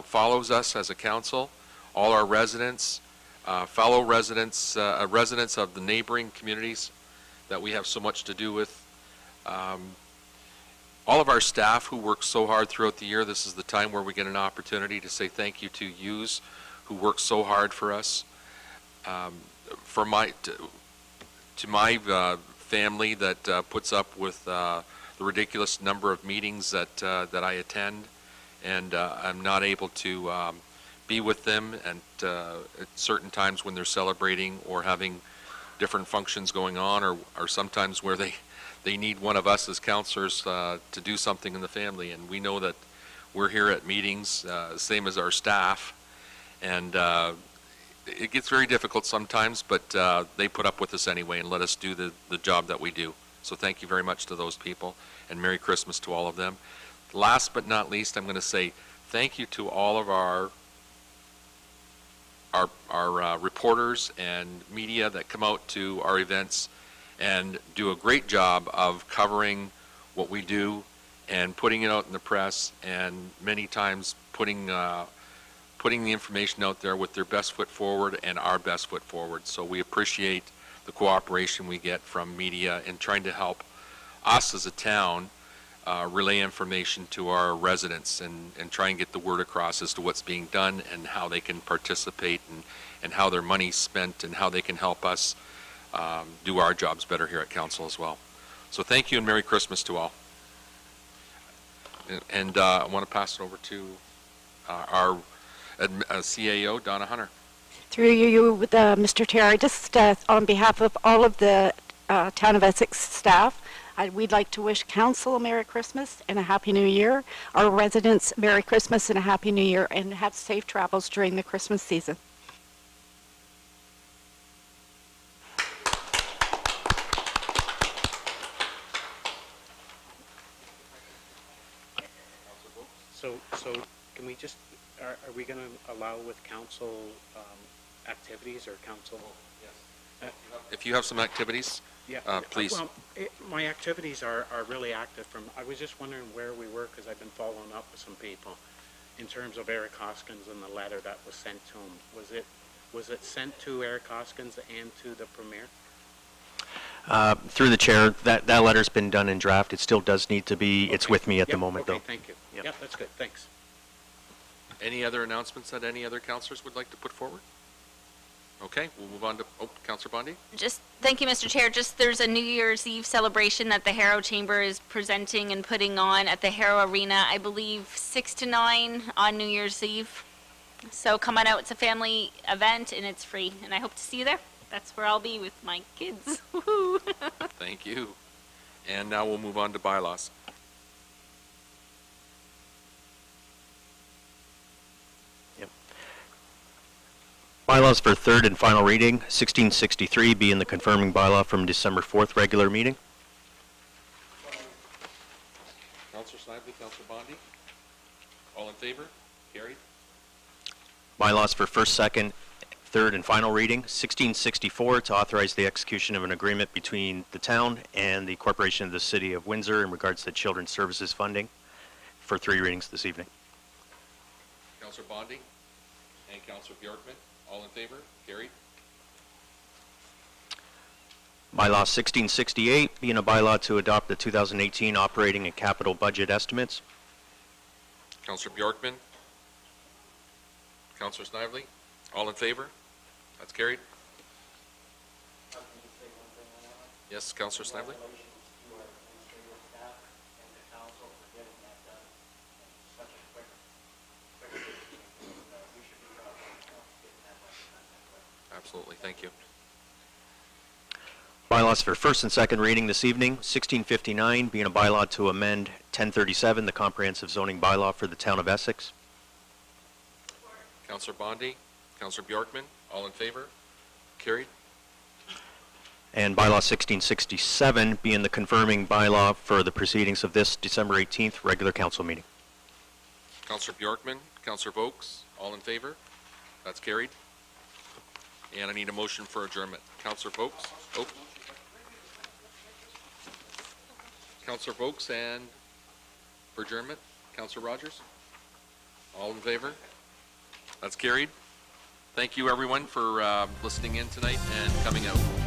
follows us as a council, all our residents, fellow residents, residents of the neighboring communities that we have so much to do with, all of our staff who work so hard throughout the year. This is the time where we get an opportunity to say thank you to yous who work so hard for us. For my family that puts up with the ridiculous number of meetings that I attend, and I'm not able to be with them and at certain times when they're celebrating or having different functions going on, or sometimes where they need one of us as counselors to do something in the family. And we know that we're here at meetings, same as our staff, And it gets very difficult sometimes, but they put up with us anyway and let us do the job that we do. So thank you very much to those people, and Merry Christmas to all of them. Last but not least, I'm going to say thank you to all of our reporters and media that come out to our events and do a great job of covering what we do and putting it out in the press, and many times putting the information out there with their best foot forward and our best foot forward. So we appreciate the cooperation we get from media in trying to help us as a town relay information to our residents and try and get the word across as to what's being done and how they can participate and how their money's spent and how they can help us do our jobs better here at council as well. So thank you and Merry Christmas to all. And I want to pass it over to our CAO, Donna Hunter. Through you, Mr. Chair, just on behalf of all of the Town of Essex staff, we'd like to wish Council a Merry Christmas and a Happy New Year, our residents Merry Christmas and a Happy New Year, and have safe travels during the Christmas season. So can we just, are we going to allow with council activities or council? Yes. If you have some activities, please. Well, my activities are really active I was just wondering where we were because I've been following up with some people in terms of Eric Hoskins and the letter that was sent to him. Was it sent to Eric Hoskins and to the Premier? Through the chair, that letter's been done in draft. It still does need to be, it's with me at the moment, though. Thank you. Yep. Yep, that's good. Thanks. Any other announcements that any other councillors would like to put forward? Okay, we'll move on to, Councillor Bondi. Just, thank you, Mr. Chair. Just, there's a New Year's Eve celebration that the Harrow Chamber is presenting and putting on at the Harrow Arena, I believe 6 to 9 on New Year's Eve. So come on out. It's a family event and it's free, and I hope to see you there. That's where I'll be with my kids. Woohoo! Thank you. And now we'll move on to bylaws. Yep. Bylaws for third and final reading, 1663 being the confirming bylaw from December 4th regular meeting. Councillor Snively, Councillor Bondi. All in favor? Carried. Bylaws for first, second, third, and final reading, 1664 to authorize the execution of an agreement between the town and the Corporation of the City of Windsor in regards to children's services funding, for 3 readings this evening. Councillor Bondi and Councillor Bjorkman, all in favor? Carried. Bylaw 1668 being a bylaw to adopt the 2018 operating and capital budget estimates. Councillor Bjorkman. Councillor Snively, all in favor? That's carried. Yes, Councillor Snively. Absolutely, thank you. Bylaws for first and second reading this evening, 1659 being a bylaw to amend 1037, the comprehensive zoning bylaw for the town of Essex. Councillor Bondi, Councillor Bjorkman, all in favor? Carried. And bylaw 1667 being the confirming bylaw for the proceedings of this December 18th regular council meeting. Councillor Bjorkman, Councillor Vokes, all in favor? That's carried. And I need a motion for adjournment. Councillor Vokes? Oh. Councillor Vokes and for adjournment, Councillor Rogers? All in favor? That's carried. Thank you, everyone, for listening in tonight and coming out.